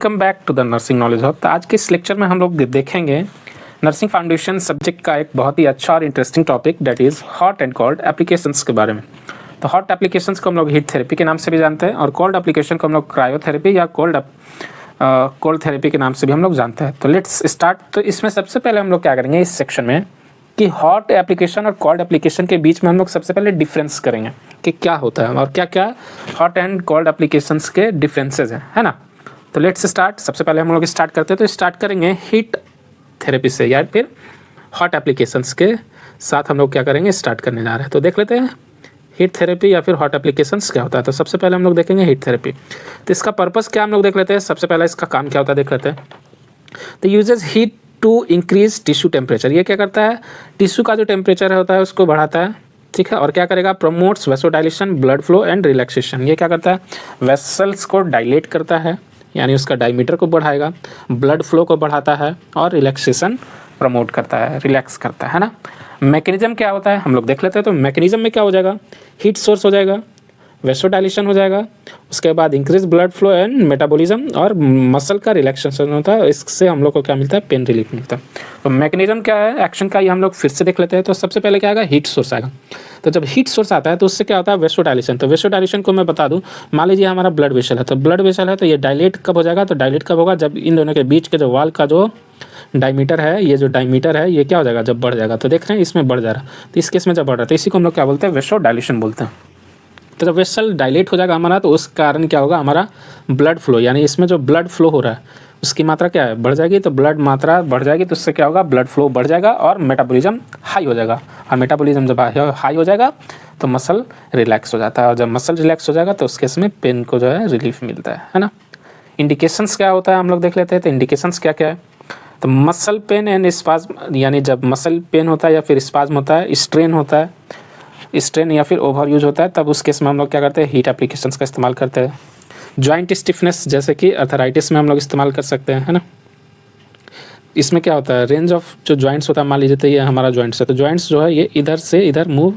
Welcome back to the nursing knowledge hub. तो आज के इस लेक्चर में हम लोग देखेंगे नर्सिंग फाउंडेशन सब्जेक्ट का एक बहुत ही अच्छा और interesting topic that is hot and cold applications के बारे में। तो हॉट एप्लीकेशंस को हम लोग हीट थेरेपी के नाम से भी जानते हैं और कोल्ड एप्लीकेशन को हम लोग क्रायोथेरेपी या कोल्ड थेरेपी के नाम से भी हम लोग जानते हैं। तो लेट्स स्टार्ट। तो इसमें सबसे पहले हम लोग क्या करेंगे इस सेक्शन में कि हॉट एप्लीकेशन और कोल्ड एप्लीकेशन के बीच में हम लोग सबसे पहले डिफरेंस करेंगे कि क्या होता है और क्या क्या हॉट एंड कोल्ड एप्लीकेशंस के डिफरेंसेस हैं, है ना। तो लेट्स स्टार्ट। सबसे पहले हम लोग स्टार्ट करते हैं तो स्टार्ट करेंगे हीट थेरेपी से या फिर हॉट एप्लीकेशंस के साथ हम लोग क्या करेंगे स्टार्ट करने जा रहे हैं। तो देख लेते हैं हीट थेरेपी या फिर हॉट एप्लीकेशंस क्या होता है। तो सबसे पहले हम लोग देखेंगे हीट थेरेपी। तो इसका पर्पस क्या हम लोग देख लेते हैं। सबसे पहले इसका काम क्या होता है देख लेते हैं। तो uses heat to increase tissue temperature. ये क्या करता है, टिश्यू का जो टेम्परेचर होता है उसको बढ़ाता है, ठीक है। और क्या करेगा, promotes vasodilation, blood flow and relaxation. ये क्या करता है, वेसल्स को डायलेट करता है यानी उसका डायमीटर को बढ़ाएगा, ब्लड फ्लो को बढ़ाता है और रिलैक्सेशन प्रमोट करता है, रिलैक्स करता है ना। मैकेनिज्म क्या होता है हम लोग देख लेते हैं। तो मैकेनिज्म में क्या हो जाएगा, हीट सोर्स हो जाएगा, वेसोडाइलेशन हो जाएगा, उसके बाद increase blood flow and metabolism और मसल का रिलैक्सेशन होता है। इससे हम लोग को क्या मिलता है, पेन रिलीफ मिलता है। तो मैकेनिज्म क्या है एक्शन का, ये हम लोग फिर से देख लेते हैं। तो सबसे पहले क्या आएगा, हीट सोर्स आएगा। तो जब हीट सोर्स आता है तो उससे क्या होता है, वेसोडाइलेशन। तो वेसोडाइलेशन को मैं बता दूं, मान लीजिए हमारा ब्लड वेसल है, तो ब्लड वेसल है तो ये डायलेट कब हो जाएगा, तो डायलेट कब होगा, जब इन दोनों के बीच के जो वॉल का जो डायमीटर है, ये जो डायमीटर है ये क्या हो जाएगा, जब बढ़ जाएगा। तो देख रहे हैं इसमें बढ़ जा रहा है, तो इस केस में जब बढ़ रहा है तो इसी को हम लोग क्या बोलते हैं, वेसोडाइलेशन बोलते हैं। तो जब वेसल डायलेट हो जाएगा हमारा तो उस कारण क्या होगा, हमारा ब्लड फ्लो यानी इसमें जो ब्लड फ्लो हो रहा है उसकी मात्रा क्या है, बढ़ जाएगी। तो ब्लड मात्रा बढ़ जाएगी तो उससे क्या होगा, ब्लड फ्लो बढ़ जाएगा और मेटाबॉलिज्म हाई हो जाएगा। और मेटाबॉलिज्म जब हाई हो जाएगा तो मसल रिलैक्स हो जाता है, और जब मसल रिलैक्स हो जाएगा तो उस केस में पेन को जो है रिलीफ मिलता है ना। इंडिकेशंस क्या होता है हम लोग देख लेते हैं। तो इंडिकेशंस क्या क्या है, तो मसल पेन एंड स्पाज्म, यानी जब मसल पेन होता है या फिर स्पाज्म होता है, स्ट्रेन होता है, स्ट्रेन या फिर ओवर यूज होता है, तब उस केस में हम लोग क्या करते हैं, हीट एप्लीकेशंस का इस्तेमाल करते हैं। जॉइंट स्टिफनेस जैसे कि अर्थराइटिस में हम लोग इस्तेमाल कर सकते हैं, है ना। इसमें क्या होता है, रेंज ऑफ जो जॉइंट्स होता है, मान लीजिए तो ये हमारा जॉइंट्स है, तो जॉइंट्स जो है ये इधर से इधर मूव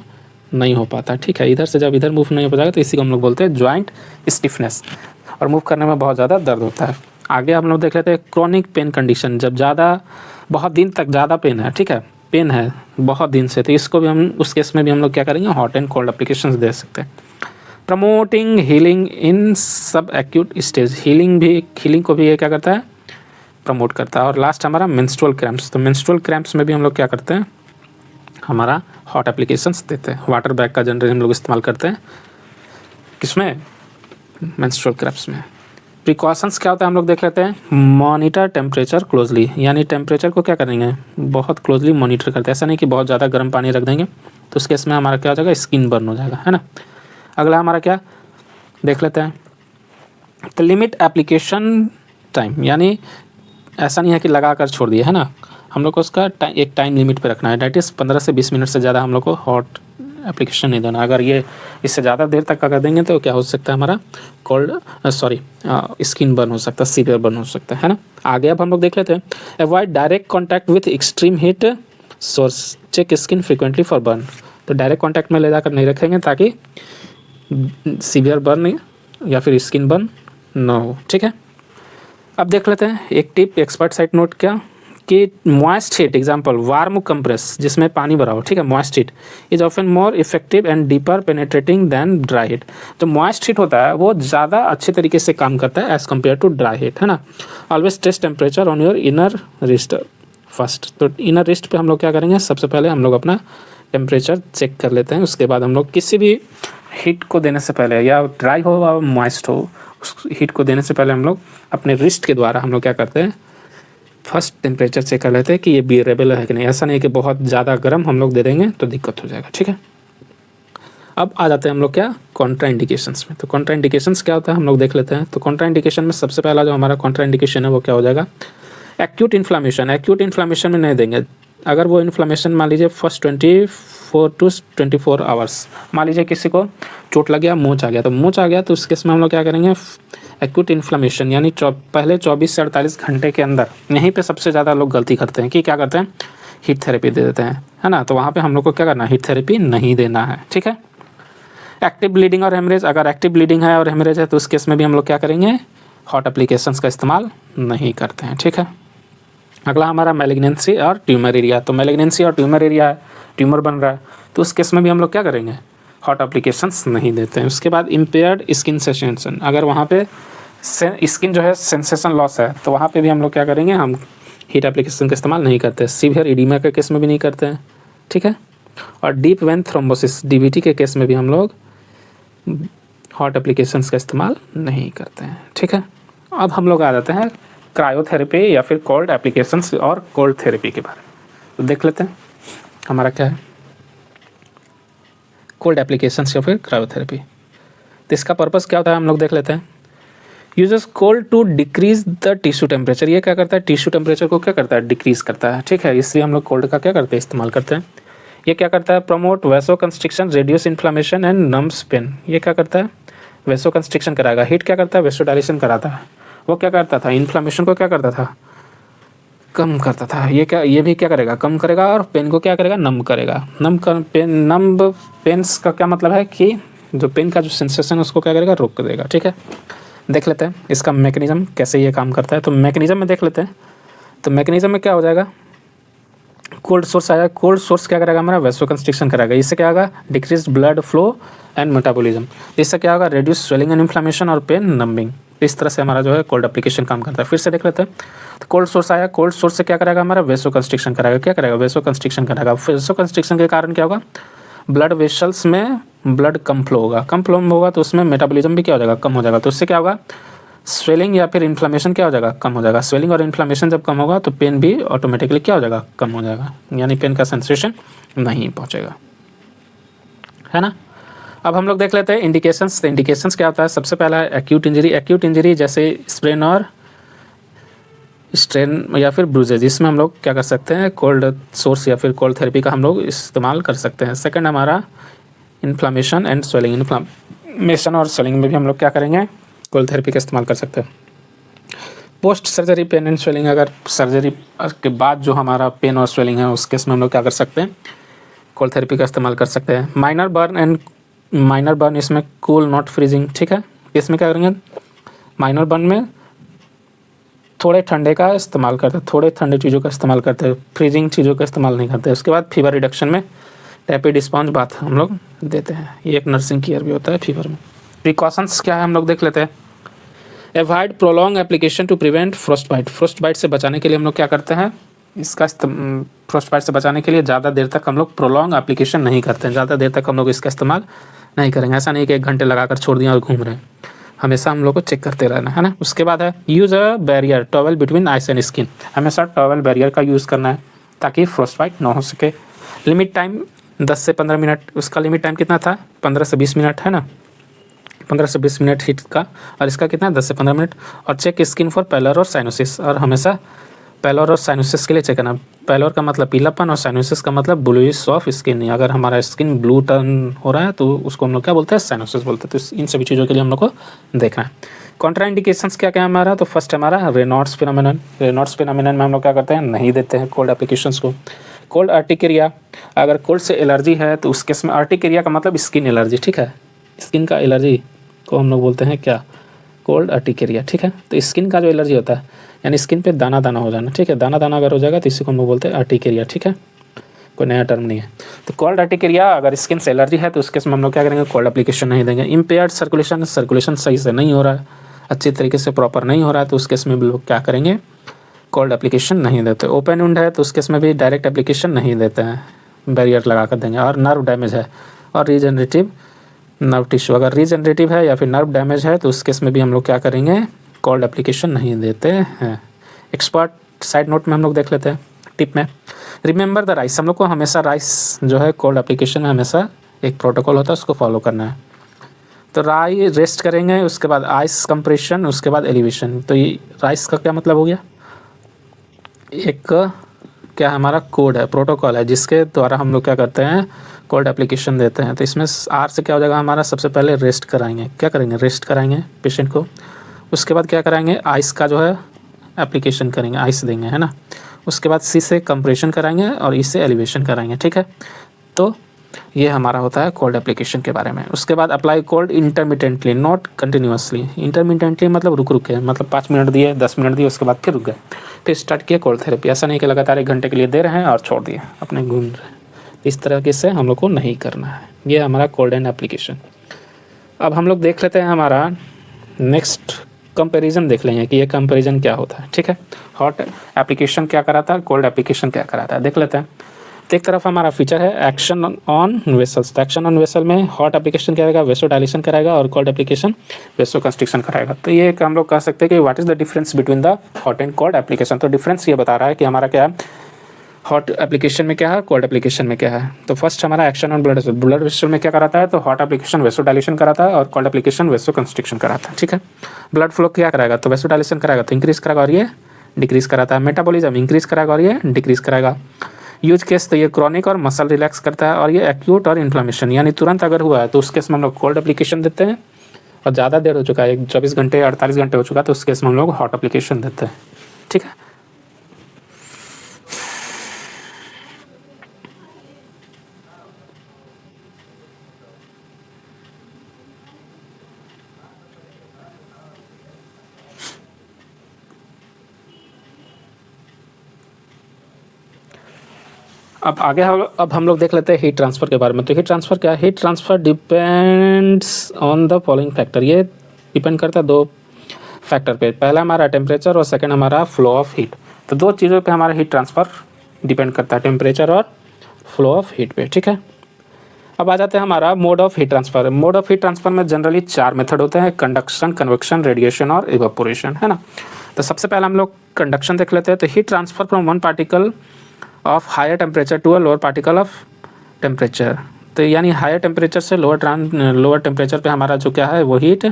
नहीं हो पाता, ठीक है। इधर से जब इधर मूव नहीं हो पाएगा तो इसी को हम लोग बोलते हैं जॉइंट स्टिफनेस, और मूव करने में बहुत ज़्यादा दर्द होता है। आगे हम लोग देख लेते हैं क्रोनिक पेन कंडीशन, जब ज़्यादा बहुत दिन तक ज़्यादा पेन है, ठीक है, पेन है बहुत दिन से, तो इसको भी हम उस केस में भी हम लोग क्या करेंगे, हॉट एंड कोल्ड एप्लीकेशंस दे सकते हैं। प्रमोटिंग हीलिंग इन सब एक्यूट स्टेज, हीलिंग को भी ये क्या करता है, प्रमोट करता है। और लास्ट हमारा मेंस्ट्रुअल क्रैम्प्स। तो मेंस्ट्रुअल क्रैम्प्स में भी हम लोग क्या करते हैं, हमारा हॉट एप्लीकेशंस देते हैं। वाटर बैग का जनरली हम लोग इस्तेमाल करते हैं किसमें, मेंस्ट्रुअल क्रैम्प्स में। प्रिकॉशंस क्या होता है हम लोग देख लेते हैं। मॉनिटर टेम्परेचर क्लोजली, यानी टेम्परेचर को क्या करेंगे, बहुत क्लोजली मॉनिटर करते हैं। ऐसा नहीं कि बहुत ज़्यादा गर्म पानी रख देंगे तो उस केस में हमारा क्या हो जाएगा, स्किन बर्न हो जाएगा, है ना। अगला हमारा क्या देख लेते हैं, तो लिमिट एप्लीकेशन टाइम, यानी ऐसा नहीं है कि लगा कर छोड़ दिया, है ना। हम लोग को उसका एक टाइम लिमिट पे रखना है, डैट इज़ 15 से 20 मिनट से ज़्यादा हम लोग को हॉट एप्लीकेशन नहीं देना। अगर ये इससे ज़्यादा देर तक का कर देंगे तो क्या हो सकता है, हमारा स्किन बर्न हो सकता है, सीवियर बर्न हो सकता है ना। आगे अब हम लोग देख लेते हैं, avoid direct contact with extreme heat source, check skin frequently for burn. तो डायरेक्ट कॉन्टैक्ट में ले जाकर नहीं रखेंगे ताकि सीवियर बर्न या फिर स्किन बर्न ना हो, ठीक है। अब देख लेते हैं एक टिप, एक्सपर्ट साइड नोट क्या कि moist heat example warm compress जिसमें पानी भरा हो, ठीक है, moist heat is often more effective and deeper penetrating than dry heat. जो मॉइस्ट हीट होता है वो ज़्यादा अच्छे तरीके से काम करता है as compare to dry heat, है ना। Always test temperature on your inner wrist first. तो इनर रिस्ट पे हम लोग क्या करेंगे, सबसे पहले हम लोग अपना टेम्परेचर चेक कर लेते हैं। उसके बाद हम लोग किसी भी हीट को देने से पहले, या ड्राई हो या मॉइस्ट हो, उस हीट को देने से पहले हम लोग अपने रिस्ट के द्वारा हम लोग क्या करते हैं, फर्स्ट टेम्परेचर चेक कर लेते हैं कि ये बियरेबल है कि नहीं। ऐसा नहीं कि बहुत ज़्यादा गर्म हम लोग दे देंगे तो दिक्कत हो जाएगा, ठीक है। अब आ जाते हैं हम लोग क्या, कॉन्ट्रा इंडिकेशंस में। तो कॉन्ट्रा इंडिकेशंस क्या होता है हम लोग देख लेते हैं। तो कॉन्ट्रा इंडिकेशन में सबसे पहला जो हमारा कॉन्ट्रा इंडिकेशन है वो क्या हो जाएगा, एक्यूट इन्फ्लामेशन। एक्यूट इन्फ्लामेशन में नहीं देंगे अगर वो इन्फ्लामेशन मान लीजिए फर्स्ट 24 to 24 आवर्स, मान लीजिए किसी को चोट लग गया, मोच आ गया, तो मोच आ गया तो उस केस में हम लोग क्या करेंगे, एक्यूट इन्फ्लामेशन यानी पहले 24 से 48 घंटे के अंदर, यहीं पे सबसे ज़्यादा लोग गलती करते हैं कि क्या करते हैं, हीट थेरेपी दे देते हैं, है ना। तो वहाँ पे हम लोग को क्या करना है, हीट थेरेपी नहीं देना है, ठीक है। एक्टिव ब्लीडिंग और हेमरेज, अगर एक्टिव ब्लीडिंग है और हेमरेज है तो उस केस में भी हम लोग क्या करेंगे, हॉट एप्लीकेशंस का इस्तेमाल नहीं करते हैं, ठीक है। अगला हमारा मैलिग्नेंसी और ट्यूमर एरिया। तो मैलिग्नेंसी और ट्यूमर एरिया है, ट्यूमर बन रहा है, तो उस केस में भी हम लोग क्या करेंगे, हॉट एप्लीकेशंस नहीं देते हैं। उसके बाद इम्पेयर्ड स्किन सेंसेशन, अगर वहाँ पे स्किन जो है सेंसेशन लॉस है तो वहाँ पे भी हम लोग क्या करेंगे, हम हीट एप्लीकेशन का इस्तेमाल नहीं करते। सीवियर इडीमा के केस में भी नहीं करते हैं, ठीक है। और डीप वेन थ्रोम्बोसिस डीवीटी के केस में भी हम लोग हॉट एप्लीकेशंस का इस्तेमाल नहीं करते हैं, ठीक है। अब हम लोग आ जाते हैं क्रायोथेरेपी या फिर कोल्ड एप्लीकेशंस और कोल्ड थेरेपी के बारे में। तो देख लेते हैं हमारा क्या है कोल्ड एप्लीकेशंस या फिर क्रायोथेरेपी। तो इसका पर्पस क्या होता है हम लोग देख लेते हैं। Uses cold to decrease the tissue temperature, ये क्या करता है, टिश्यू टेम्परेचर को क्या करता है, डिक्रीज करता है, ठीक है। इसलिए हम लोग कोल्ड का क्या करते हैं, इस्तेमाल करते हैं। ये क्या करता है, promote vasoconstriction, reduce inflammation and numbs pain. ये क्या करता है, वैसो कंस्ट्रिक्शन कराएगा। हीट क्या करता है, वैसो डायलेशन कराता है। वो क्या करता था, इन्फ्लामेशन को क्या करता था, कम करता था। ये भी क्या करेगा, कम करेगा। और पेन को क्या करेगा, नम करेगा। नम पेन्स का क्या मतलब है कि जो पेन का जो सेंसेशन है उसको क्या करेगा, रोक देगा, ठीक है। देख लेते हैं इसका मैकेनिज्म कैसे ये काम करता है। तो मैकेनिज्म में देख लेते हैं। तो मैकेनिज्म में क्या हो जाएगा, कोल्ड सोर्स आया, कोल्ड सोर्स क्या करेगा, हमारा वैसो कंस्ट्रिक्शन कराएगा। इससे क्या होगा, decrease blood flow and metabolism. इससे क्या होगा, रेड्यूस स्वेलिंग एंड इन्फ्लामेशन और पेन नंबिंग। इस तरह से हमारा जो है कोल्ड एप्लीकेशन काम करता है। फिर से देख लेते हैं। तो कोल्ड सोर्स आया, कोल्ड सोर्स से क्या करेगा, हमारा वैसो कंस्ट्रिक्शन कराएगा। क्या करेगा, वैसो कंस्ट्रिक्शन कराएगा। वैसो कंस्ट्रिक्शन के कारण क्या होगा, ब्लड वेसल्स में ब्लड कम फ्लो होगा। कम फ्लो होगा तो उसमें मेटाबॉलिज्म भी क्या हो जाएगा, कम हो जाएगा। तो उससे क्या होगा, स्वेलिंग या फिर इन्फ्लामेशन क्या हो जाएगा, कम हो जाएगा। स्वेलिंग और इन्फ्लामेशन जब कम होगा तो पेन भी ऑटोमेटिकली क्या हो जाएगा, कम हो जाएगा, यानी पेन का सेंसेशन नहीं पहुंचेगा, है ना। अब हम लोग देख लेते हैं इंडिकेशंस। तो इंडिकेशंस क्या होता है, सबसे पहला है एक्यूट इंजरी। एक्यूट इंजरी जैसे स्प्रेन और स्ट्रेन या फिर ब्रूजेज, इसमें हम लोग क्या कर सकते हैं, कोल्ड सोर्स या फिर कोल्ड थेरेपी का हम लोग इस्तेमाल कर सकते हैं। सेकंड हमारा इन्फ्लामेशन एंड स्वेलिंग। इन्फ्लामेशन और स्वेलिंग में भी हम लोग क्या करेंगे, कोल्ड थेरेपी का इस्तेमाल कर सकते हैं। Post surgery pain and swelling, अगर सर्जरी के बाद जो हमारा पेन और स्वेलिंग है उस केस में हम लोग क्या कर सकते हैं, कोल्ड थेरेपी का इस्तेमाल कर सकते हैं। माइनर बर्न इसमें कूल नॉट फ्रीजिंग, ठीक है। इसमें क्या करेंगे, माइनर बर्न में थोड़े ठंडे का इस्तेमाल करते हैं, थोड़े ठंडे चीज़ों का इस्तेमाल करते हैं, फ्रीजिंग चीज़ों का इस्तेमाल नहीं करते। उसके बाद फीवर रिडक्शन में टैपिड स्पॉन्ज बाथ हम लोग देते हैं। ये एक नर्सिंग केयर भी होता है फीवर में। प्रिकॉशंस क्या है हम लोग देख लेते हैं। Avoid prolong application to prevent frostbite. Frostbite से बचाने के लिए हम लोग क्या करते हैं, इसका फ्रोस्ट बाइट से बचाने के लिए ज़्यादा देर तक हम लोग प्रोलॉन्ग एप्लीकेशन नहीं करते हैं। ज़्यादा देर तक हम लोग इसका इस्तेमाल नहीं करेंगे। ऐसा नहीं कि 1 घंटे लगाकर छोड़ दिया और घूम रहे हैं, हमेशा हम लोग को चेक करते रहना है ना। उसके बाद है use a barrier towel between ice and skin. हमेशा टॉवल बैरियर का यूज़ करना है ताकि फ्रोस्ट बाइट ना हो सके। लिमिट टाइम 10 से 15 मिनट, उसका लिमिट टाइम कितना था, 15 से 20 मिनट है ना, 15 से 20 मिनट हीट का। और इसका कितना, 10 से 15 मिनट। और चेक स्किन फॉर पैलर और साइनोसिस, और हमेशा पैलर और साइनोसिस के लिए चेक करना। पैलर का मतलब पीलापन और साइनोसिस का मतलब ब्लूइश ऑफ स्किन। अगर हमारा स्किन ब्लू टर्न हो रहा है तो उसको हम लोग क्या बोलते हैं, साइनोसिस बोलते हैं। तो इन सभी चीज़ों के लिए हम लोग को देखना है। कॉन्ट्रा इंडिकेशंस क्या क्या है हमारा, तो फर्स्ट हमारा रेनॉल्ड्स फिनोमेनन। रेनॉल्ड्स फिनोमेनन में हम लोग क्या करते हैं, नहीं देते हैं कोल्ड एप्लीकेशंस को। कोल्ड अर्टिकेरिया, अगर कोल्ड से एलर्जी है तो उस केस में अर्टिकेरिया का मतलब स्किन एलर्जी, ठीक है। स्किन का एलर्जी को हम लोग बोलते हैं क्या, कोल्ड अर्टिकेरिया, ठीक है। तो स्किन का जो एलर्जी होता है यानी स्किन पे दाना दाना हो जाना, ठीक है। दाना दाना अगर हो जाएगा तो इसी को हम लोग बोलते हैं अर्टिकेरिया, ठीक है। कोई नया टर्म नहीं है। तो कोल्ड अर्टिकेरिया अगर स्किन से एलर्जी है तो उस केस में हम लोग क्या करेंगे, कोल्ड एप्लीकेशन नहीं देंगे। इम्पेयर्ड सर्कुलेशन, सर्कुलेशन सही से नहीं हो रहा है, अच्छी तरीके से प्रॉपर नहीं हो रहा है, तो उस केस में भी लोग क्या करेंगे, कोल्ड एप्लीकेशन नहीं देते। ओपन वुंड है तो उस केस में भी डायरेक्ट एप्लीकेशन नहीं देते हैं, बैरियर लगा कर देंगे। और नर्व डैमेज है और रीजनरेटिव नर्व टिश्यू, अगर रीजनरेटिव है या फिर नर्व डैमेज है तो उस केस में भी हम लोग क्या करेंगे, कोल्ड एप्लीकेशन नहीं देते हैं। एक्सपर्ट साइड नोट में हम लोग देख लेते हैं टिप में। रिमेंबर द राइस, हम लोग को हमेशा राइस जो है कोल्ड एप्लीकेशन में हमेशा एक प्रोटोकॉल होता है उसको फॉलो करना है। तो राई रेस्ट करेंगे, उसके बाद आइस कंप्रेशन, उसके बाद एलिवेशन। तो ये राइस का क्या मतलब हो गया, एक क्या हमारा कोड है, प्रोटोकॉल है जिसके द्वारा हम लोग क्या करते हैं, कोल्ड एप्लीकेशन देते हैं। तो इसमें आर से क्या हो जाएगा हमारा, सबसे पहले रेस्ट कराएंगे, क्या करेंगे, रेस्ट कराएंगे पेशेंट को। उसके बाद क्या कराएंगे, आइस का जो है एप्लीकेशन करेंगे, आइस देंगे, है ना। उसके बाद सी से कंप्रेशन कराएंगे और ई से एलिवेशन कराएंगे, ठीक है। तो ये हमारा होता है कोल्ड एप्लीकेशन के बारे में। उसके बाद apply cold intermittently not continuously. Intermittently मतलब रुक रुक के, मतलब 5 मिनट दिए, 10 मिनट दिए, उसके बाद फिर रुक गए, फिर स्टार्ट किया कोल्ड थेरेपी। ऐसा नहीं कि लगातार 1 घंटे के लिए दे रहे हैं और छोड़ दिए अपने घूम रहे हैं। इस तरह से हम लोग को नहीं करना है। ये हमारा कोल्ड एंड एप्लीकेशन। अब हम लोग देख लेते हैं हमारा नेक्स्ट कंपैरिजन देख लेंगे कि ये कंपैरिजन क्या होता है। ठीक है, हॉट एप्लीकेशन क्या कराता है, कोल्ड एप्लीकेशन क्या कराता है, देख लेते हैं। तो एक तरफ हमारा फीचर है एक्शन ऑन वेसल्स। तो एक्शन ऑन वेसल में हॉट एप्लीकेशन करेगा, वेसो डायलेशन कराएगा, और कोल्ड एप्लीकेशन वेसो कंस्ट्रिक्शन कराएगा। तो ये हम लोग कह सकते हैं कि what is the difference between the hot and cold application. तो डिफरेंस ये बता रहा है कि हमारा क्या है, हॉट एप्लीकेशन में क्या है, कोल्ड एप्लीकेशन में क्या है। तो फर्स्ट हमारा action on blood vessel. Blood vessel में क्या कराता है, तो हॉट एप्लीकेशन वेसो डायलेशन कराता है और कोल्ड एप्लीकेशन वेसो कंस्ट्रिक्शन कराता है। ठीक है, ब्लड फ्लो क्या कराएगा, तो वेसो डायलेशन कराएगा तो इंक्रीज कराएगा और ये डिक्रीज कराता है। मेटाबॉलिज्म इंक्रीज कराएगा और ये डिक्रीज कराएगा। यूज केस तो ये क्रॉनिक और मसल रिलैक्स करता है, और ये एक्यूट और इन्फ्लेमेशन यानी तुरंत अगर हुआ है तो उस केस में हम लोग कोल्ड एप्लीकेशन देते हैं, और ज़्यादा देर हो चुका है 24 घंटे 48 घंटे हो चुका है तो उस केस में हम लोग हॉट एप्लीकेशन देते हैं। ठीक है, अब हम लोग देख लेते हैं हीट ट्रांसफ़र के बारे में। तो हीट ट्रांसफ़र क्या है, heat transfer depends on the following factor. ये डिपेंड करता है 2 फैक्टर पे, पहला हमारा टेम्परेचर और सेकंड हमारा फ्लो ऑफ हीट। तो 2 चीज़ों पे हमारा हीट ट्रांसफ़र डिपेंड करता है, टेम्परेचर और फ्लो ऑफ हीट पे। ठीक है, अब आ जाते हैं हमारा mode of heat transfer. Mode of heat transfer में जनरली 4 मेथड होते हैं, कंडक्शन, कन्वेक्शन, रेडिएशन और इवेपोरेशन, है ना। तो सबसे पहले हम लोग कंडक्शन देख लेते हैं। तो heat transfer from one particle of higher temperature to a lower particle of temperature. तो यानी हायर टेम्परेचर से लोअर टेम्परेचर पे हमारा जो क्या है वो हीट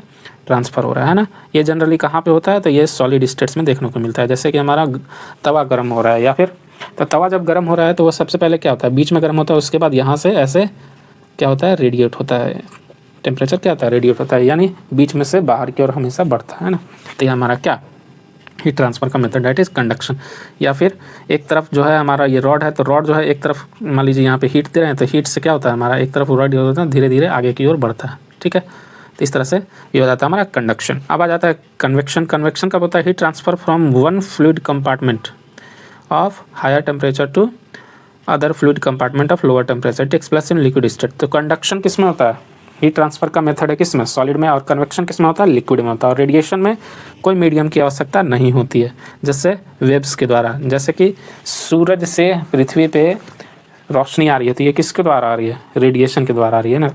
ट्रांसफ़र हो रहा है ना। ये जनरली कहाँ पे होता है, तो ये सॉलिड स्टेट्स में देखने को मिलता है। जैसे कि हमारा तवा गर्म हो रहा है, या फिर तो तवा जब गर्म हो रहा है तो वो सबसे पहले क्या होता है, बीच में गर्म होता है, उसके बाद यहाँ से ऐसे क्या होता है, रेडिएट होता है। टेम्परेचर क्या होता है, रेडिएट होता है, यानी बीच में से बाहर की ओर हमेशा बढ़ता है ना। तो ये हमारा क्या हीट ट्रांसफ़र का मेथड दैट इज़ कंडक्शन। या फिर एक तरफ जो है हमारा ये रॉड है, तो रॉड जो है एक तरफ मान लीजिए यहाँ पे हीट दे रहे हैं, तो हीट से क्या होता है हमारा एक तरफ रॉड होता है धीरे धीरे आगे की ओर बढ़ता है। ठीक है, तो इस तरह से ये हो जाता है हमारा कंडक्शन। अब आ जाता है कन्वेक्शन। कन्वेक्शन कब होता है, heat transfer from one fluid compartment of higher temperature to other fluid compartment of lower temperature takes place in liquid state. तो कंडक्शन किस में होता है, हीट ट्रांसफ़र का मेथड है किस में, सॉलिड में, और कन्वेक्शन किस में होता है, लिक्विड में होता है। और रेडिएशन में कोई मीडियम की आवश्यकता नहीं होती है, जैसे वेव्स के द्वारा। जैसे कि सूरज से पृथ्वी पे रोशनी आ रही है तो ये किसके द्वारा आ रही है, रेडिएशन के द्वारा आ रही है ना।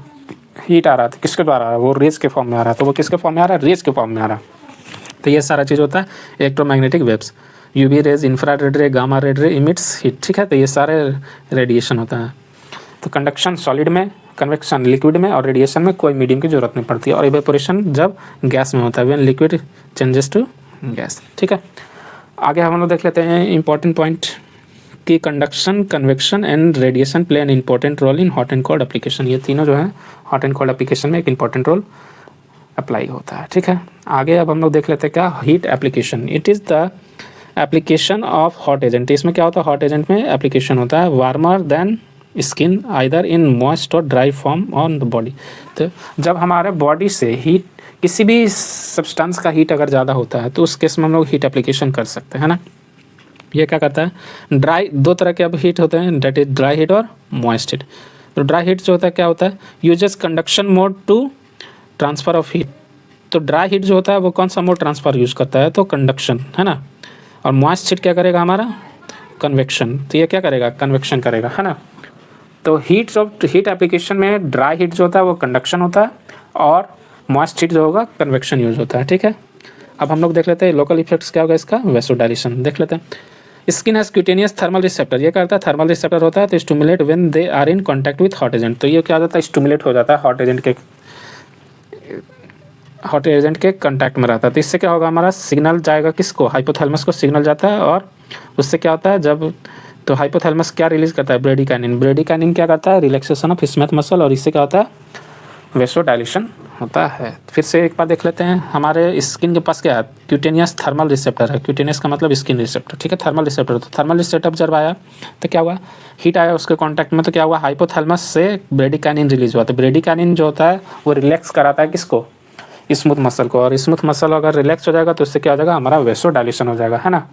हीट आ रहा है किसके द्वारा आ रहा है, वो रेज के फॉर्म में आ रहा है, तो वो किसके फॉर्म में आ रहा है, रेज के फॉर्म में आ रहा है। तो ये सारा चीज़ होता है electromagnetic waves, UV rays, infrared रे, गामा रेड रे इमिट्स हीट। ठीक है, तो ये सारे रेडिएशन होता है। तो कंडक्शन सॉलिड में, कन्वेक्शन लिक्विड में, और रेडिएशन में कोई मीडियम की जरूरत नहीं पड़ती है। और इवेपोरेशन जब गैस में होता है, when liquid changes to gas. ठीक है, आगे हम लोग देख लेते हैं इंपॉर्टेंट पॉइंट कि conduction, convection and radiation play an important role in hot and cold application. ये तीनों जो है हॉट एंड कोल्ड एप्लीकेशन में एक इंपॉर्टेंट रोल अप्लाई होता है। ठीक है, आगे अब हम लोग देख लेते हैं क्या, heat application. It is the application of hot agent. इसमें क्या होता है, हॉट एजेंट में एप्लीकेशन होता है warmer than skin either in moist और dry form on the body. तो जब हमारे बॉडी से हीट, किसी भी सब्सटेंस का हीट अगर ज़्यादा होता है तो उस केस में हम लोग हीट एप्लीकेशन कर सकते हैं ना। ये क्या करता है, ड्राई, 2 तरह के अब हीट होते हैं, डेट इज ड्राई हीट और मॉइस्ट हीट। तो ड्राई हीट जो होता है क्या होता है, uses conduction mode to transfer of heat. तो ड्राई हीट जो होता है वो कौन सा मोड ट्रांसफ़र यूज़ करता है, तो कंडक्शन, है ना। और मॉइस्ट हीट क्या करेगा हमारा, कन्वेक्शन। तो ये क्या करेगा, कन्वेक्शन करेगा, है ना। तो हीट एप्लीकेशन में ड्राई हीट जो होता है वो कंडक्शन होता है, और मॉइस्ट हीट जो होगा कन्वेक्शन यूज होता है। ठीक है, अब हम लोग देख लेते हैं लोकल इफेक्ट्स क्या होगा इसका, वेसोडाइलेशन देख लेते हैं। Skin has cutaneous thermal receptor. ये क्या करता है, थर्मल रिसेप्टर होता है, तो stimulate when they are in contact with hot agent. तो ये क्या होता है, स्टिमुलेट हो जाता है हॉट एजेंट के कॉन्टैक्ट में रहता है। तो इससे क्या होगा, हमारा सिग्नल जाएगा किसको, हाइपोथैलेमस को सिग्नल जाता है, और उससे क्या होता है, जब तो हाइपोथैलेमस क्या रिलीज करता है, ब्रेडिकाइनिन। ब्रेडिकाइनिन क्या करता है, रिलैक्सेशन ऑफ स्मैथ मसल, और इससे क्या होता है, वेसोडाइलेशन होता है। फिर से एक बार देख लेते हैं, हमारे स्किन के पास क्या है, क्यूटेनियस थर्मल रिसेप्टर है। क्यूटेनियस का मतलब स्किन रिसेप्टर, ठीक है, थर्मल रिसेप्टर। तो थर्मल रिसेप्टर जब आया तो क्या हुआ, हीट आया उसके कांटेक्ट में, तो क्या हुआ, हाइपोथैलेमस से ब्रेडिकाइनिन रिलीज हुआ। तो ब्रेडिकाइनिन जो होता है वो रिलैक्स कराता है किसको, स्मूथ मसल को, और स्मूथ मसल अगर रिलैक्स हो जाएगा तो उससे क्या हो जाएगा, हमारा वेसोडाइलेशन हो जाएगा, है ना।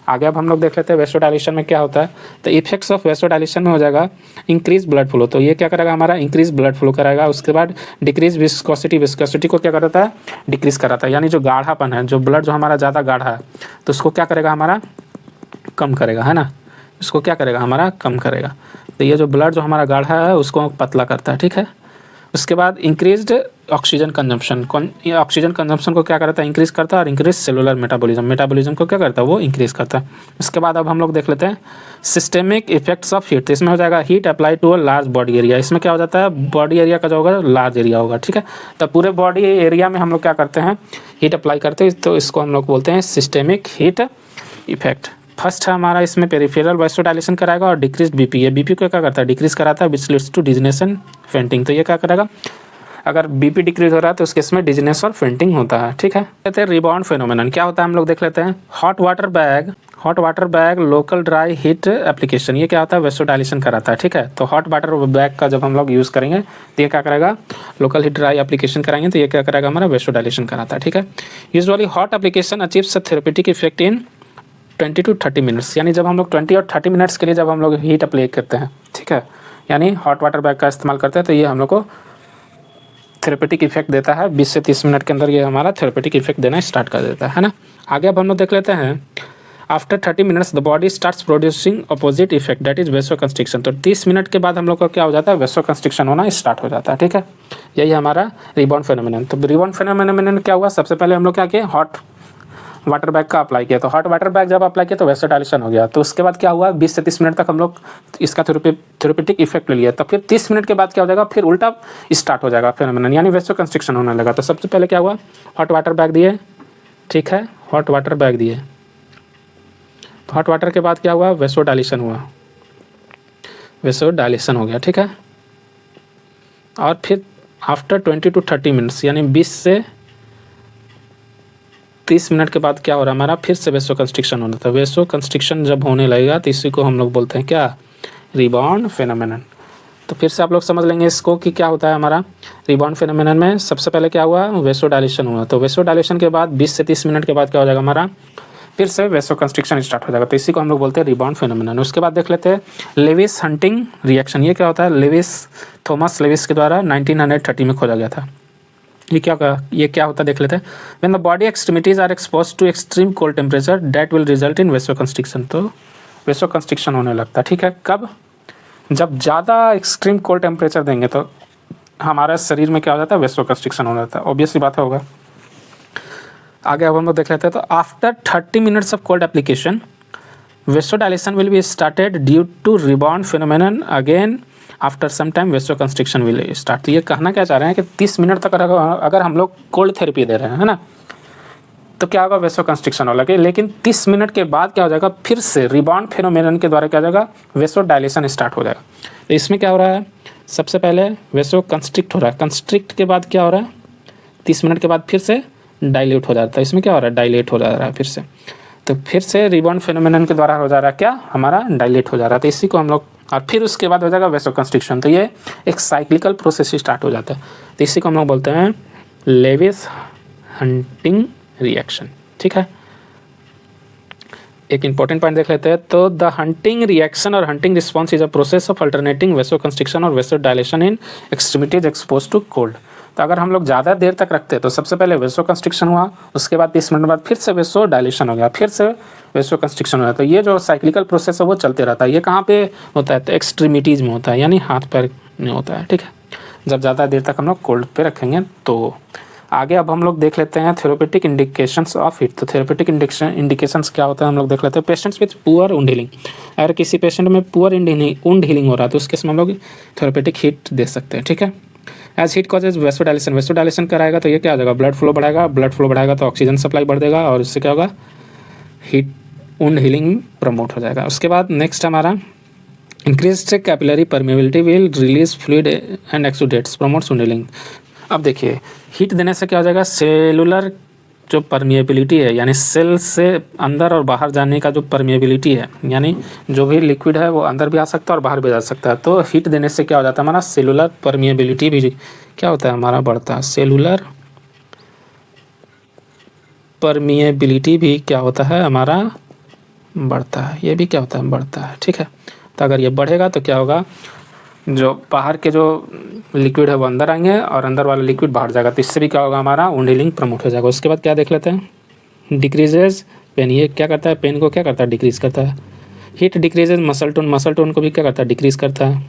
आगे अब हम लोग देख लेते हैं वेसोडाइलेशन में क्या होता है। तो इफेक्ट्स ऑफ वेसोडाइलेशन में हो जाएगा इंक्रीज ब्लड फ्लो। तो ये क्या करेगा, हमारा इंक्रीज ब्लड फ्लो कराएगा। उसके बाद डिक्रीज विस्कोसिटी, विस्कोसिटी को क्या करता है, डिक्रीज कराता है, यानी जो गाढ़ापन है, जो ब्लड जो हमारा ज़्यादा गाढ़ा है तो उसको क्या करेगा, हमारा कम करेगा, है ना। इसको क्या करेगा, हमारा कम करेगा। तो ये जो ब्लड जो हमारा गाढ़ा है उसको पतला करता है, ठीक है। उसके बाद इंक्रीज्ड ऑक्सीजन कंजम्पशन, ये ऑक्सीजन कंजम्पशन को क्या करता है, इंक्रीज करता है। और इंक्रीज सेलुलर मेटाबॉलिज्म, मेटाबॉलिज्म को क्या करता है, वो इंक्रीज करता है। उसके बाद अब हम लोग देख लेते हैं सिस्टेमिक इफेक्ट्स ऑफ हीट। तो इसमें हो जाएगा heat apply to a large body area. इसमें क्या हो जाता है, बॉडी एरिया का जो होगा लार्ज एरिया होगा, ठीक है। तो पूरे बॉडी एरिया में हम लोग क्या करते हैं, हीट अप्लाई करते हैं। तो इसको हम लोग बोलते हैं सिस्टेमिक हीट इफेक्ट। फर्स्ट है हमारा इसमें पेरिफेरल वासोडाइलेशन कराएगा और डिक्रीज बीपी। ये बीपी को क्या करता है, डिक्रीज कराता है, which leads to dizziness and fainting. तो ये क्या करेगा, अगर बीपी डिक्रीज हो रहा है तो उस केस में डिजनेस और फेंटिंग होता है, ठीक है। कहते हैं रिबाउंड फेनोमेनन क्या होता है, हम लोग देख लेते हैं। Hot water bag local dry heat application, ये क्या होता है, वेसोडाइलेशन कराता है, ठीक है। तो हॉट वाटर बैग का जब हम लोग यूज़ करेंगे तो ये क्या करेगा, लोकल हीट ड्राई एप्लीकेशन कराएंगे तो ये क्या करेगा, हमारा वेसोडाइलेशन कराता है, ठीक है। Usually hot application achieves therapeutic effect in 20 to 30 minutes, यानी जब हम लोग 20 और 30 मिनट्स के लिए जब हम लोग हीट अप्लाई करते हैं, ठीक है, यानी हॉट वाटर बैग का इस्तेमाल करते हैं तो ये हम लोग को थेरेपेटिक इफेक्ट देता है। 20 से 30 मिनट के अंदर ये हमारा थेरेपेटिक इफेक्ट देना स्टार्ट कर देता है ना। आगे अब हम लोग देख लेते हैं after 30 minutes the body starts producing opposite effect that is vasoconstriction. तो 30 मिनट के बाद हम लोग का क्या हो जाता है, वेसोकंस्ट्रिक्शन होना स्टार्ट हो जाता है, ठीक है। यही हमारा रिबाउंड फेनोमेनन। तो रिबाउंड फेनोमेनन क्या हुआ, सबसे पहले हम लोग क्या किए, हॉट वाटर बैग का अप्लाई किया। तो हॉट वाटर बैग जब अप्लाई किया तो वेसोडाइलेशन हो गया। तो उसके बाद क्या हुआ, 20 से 30 मिनट तक हम लोग इसका थेरेपेटिक इफेक्ट ले लिया। तो फिर 30 मिनट के बाद क्या हो जाएगा, फिर उल्टा स्टार्ट हो जाएगा फेनोमेनन, यानी वेसोकंस्ट्रिक्शन होने लगा। तो सबसे पहले क्या हुआ, हॉट वाटर बैग दिए, ठीक है, हॉट वाटर बैग दिए। तो हॉट वाटर के बाद क्या हुआ, वेसोडाइलेशन हुआ, वेसोडाइलेशन हो गया, ठीक है। और फिर आफ्टर 20 to 30 मिनट्स, यानी 20 से 30 मिनट के बाद क्या हो रहा है हमारा, फिर से वेसोकंस्ट्रिक्शन होना था। वेसोकंस्ट्रिक्शन जब होने लगेगा तो इसी को हम लोग बोलते हैं क्या, रिबाउंड फेनोमेनन। तो फिर से आप लोग समझ लेंगे इसको कि क्या होता है हमारा रिबाउंड फेनोमेनन में। सबसे पहले क्या हुआ, वेसोडाइलेशन हुआ। तो वेसोडाइलेशन के बाद 20 से 30 मिनट के बाद क्या हो जाएगा हमारा, फिर से वेसोकंस्ट्रिक्शन स्टार्ट हो जाएगा। तो इसी को हम लोग बोलते हैं रिबाउंड फेनोमेनन। उसके बाद देख लेते हैं लेविस हंटिंग रिएक्शन। ये क्या होता है, थॉमस लेविस के द्वारा 1930 में खोजा गया था। ये क्या होता है देख लेते हैं। When the body extremities are expose to extreme cold temperature that will result in vasoconstriction. तो वेसोकंस्ट्रिक्शन होने लगता है, ठीक है। कब, जब ज़्यादा एक्सट्रीम कोल्ड टेम्परेचर देंगे तो हमारे शरीर में क्या हो जाता है, वेसोकंस्ट्रिक्शन हो जाता है, ऑब्वियसली बात होगा। आगे अब हम लोग देख लेते हैं। तो after 30 minutes of cold application vasodilation will be started due to rebound phenomenon again after some time vasoconstriction will start. तो ये कहना क्या चाह रहे हैं कि 30 मिनट तक अगर हम लोग कोल्ड थेरेपी दे रहे हैं, है ना, तो क्या होगा, वेसोकंस्ट्रिक्शन हो लगे। लेकिन 30 मिनट के बाद क्या हो जाएगा, फिर से रिबाउंड फेनोमेनन के द्वारा क्या हो जाएगा, वेसोडाइलेशन स्टार्ट हो जाएगा। तो इसमें क्या हो रहा है, सबसे पहले वेसोकंस्ट्रिक्ट हो रहा है, कंस्ट्रिक्ट के बाद क्या हो रहा है, 30 मिनट के बाद फिर से डायलेट हो जाता है। इसमें क्या हो रहा है, डायलेट हो जा रहा है फिर से। तो फिर से रिबाउंड फेनोमेनन के द्वारा हो जा रहा है क्या, हमारा डायलेट हो जा रहा है। तो इसी को हम लोग, और फिर उसके बाद हो जाएगा वेसोकंस्ट्रिक्शन। तो ये एक साइक्लिकल प्रोसेस स्टार्ट हो जाता है। तो इसी को हम लोग बोलते हैं लेविस हंटिंग रिएक्शन, ठीक है। एक इंपॉर्टेंट पॉइंट देख लेते हैं। तो द हंटिंग रिएक्शन और hunting response is a process of alternating vasoconstriction और vasodilation in extremities expose to cold. तो अगर हम लोग ज़्यादा देर तक रखते हैं तो सबसे पहले वेसोकंस्ट्रिक्शन हुआ, उसके बाद 30 मिनट बाद फिर से वेसोडाइलेशन हो गया, फिर से वेसोकंस्ट्रिक्शन हो गया। तो ये जो साइक्लिकल प्रोसेस है वो चलते रहता है। ये कहाँ पे होता है, तो एक्सट्रीमिटीज़ में होता है, यानी हाथ पैर में होता है, ठीक है, जब ज़्यादा देर तक हम लोग कोल्ड पे रखेंगे। तो आगे अब हम लोग देख लेते हैं थेरेपेटिक इंडिकेशंस ऑफ हीट। तो थेरेपेटिक इंडिकेशंस क्या होता है हम लोग देख लेते हैं। Patients with poor wound healing, अगर किसी पेशेंट में पुअर वुंड हीलिंग हो रहा है तो उसके हम लोग थेरेपेटिक हीट दे सकते हैं, ठीक है। As heat causes vasodilation, vasodilation कराएगा तो ये क्या हो जाएगा, ब्लड फ्लो बढ़ाएगा, ब्लड फ्लो बढ़ाएगा तो ऑक्सीजन सप्लाई बढ़ देगा और इससे क्या होगा, हीट वुंड हीलिंग प्रमोट हो जाएगा। उसके बाद नेक्स्ट हमारा increased capillary permeability will release fluid and exudates promotes wound healing. अब देखिए हीट देने से क्या हो जाएगा, सेलुलर जो परमिएबिलिटी है यानी सेल से अंदर और बाहर जाने का जो परमिएबिलिटी है, यानी जो भी लिक्विड है वो अंदर भी आ सकता है और बाहर भी जा सकता है। तो हीट देने से क्या हो जाता है, हमारा सेलुलर परमिएबिलिटी भी क्या होता है हमारा बढ़ता है, सेलुलर परमिएबिलिटी भी क्या होता है हमारा बढ़ता है, ये भी क्या होता है बढ़ता है, ठीक है। तो अगर ये बढ़ेगा तो क्या होगा, जो बाहर के जो लिक्विड है वो अंदर आएंगे और अंदर वाला लिक्विड बाहर जाएगा, तो इससे भी क्या होगा हमारा वुंड हीलिंग प्रमोट हो जाएगा। उसके बाद क्या देख लेते हैं, डिक्रीजेज पेन, ये क्या करता है, पेन को क्या करता है, डिक्रीज़ करता है। हीट डिक्रीजेज मसल टोन को भी क्या करता है, डिक्रीज़ करता है।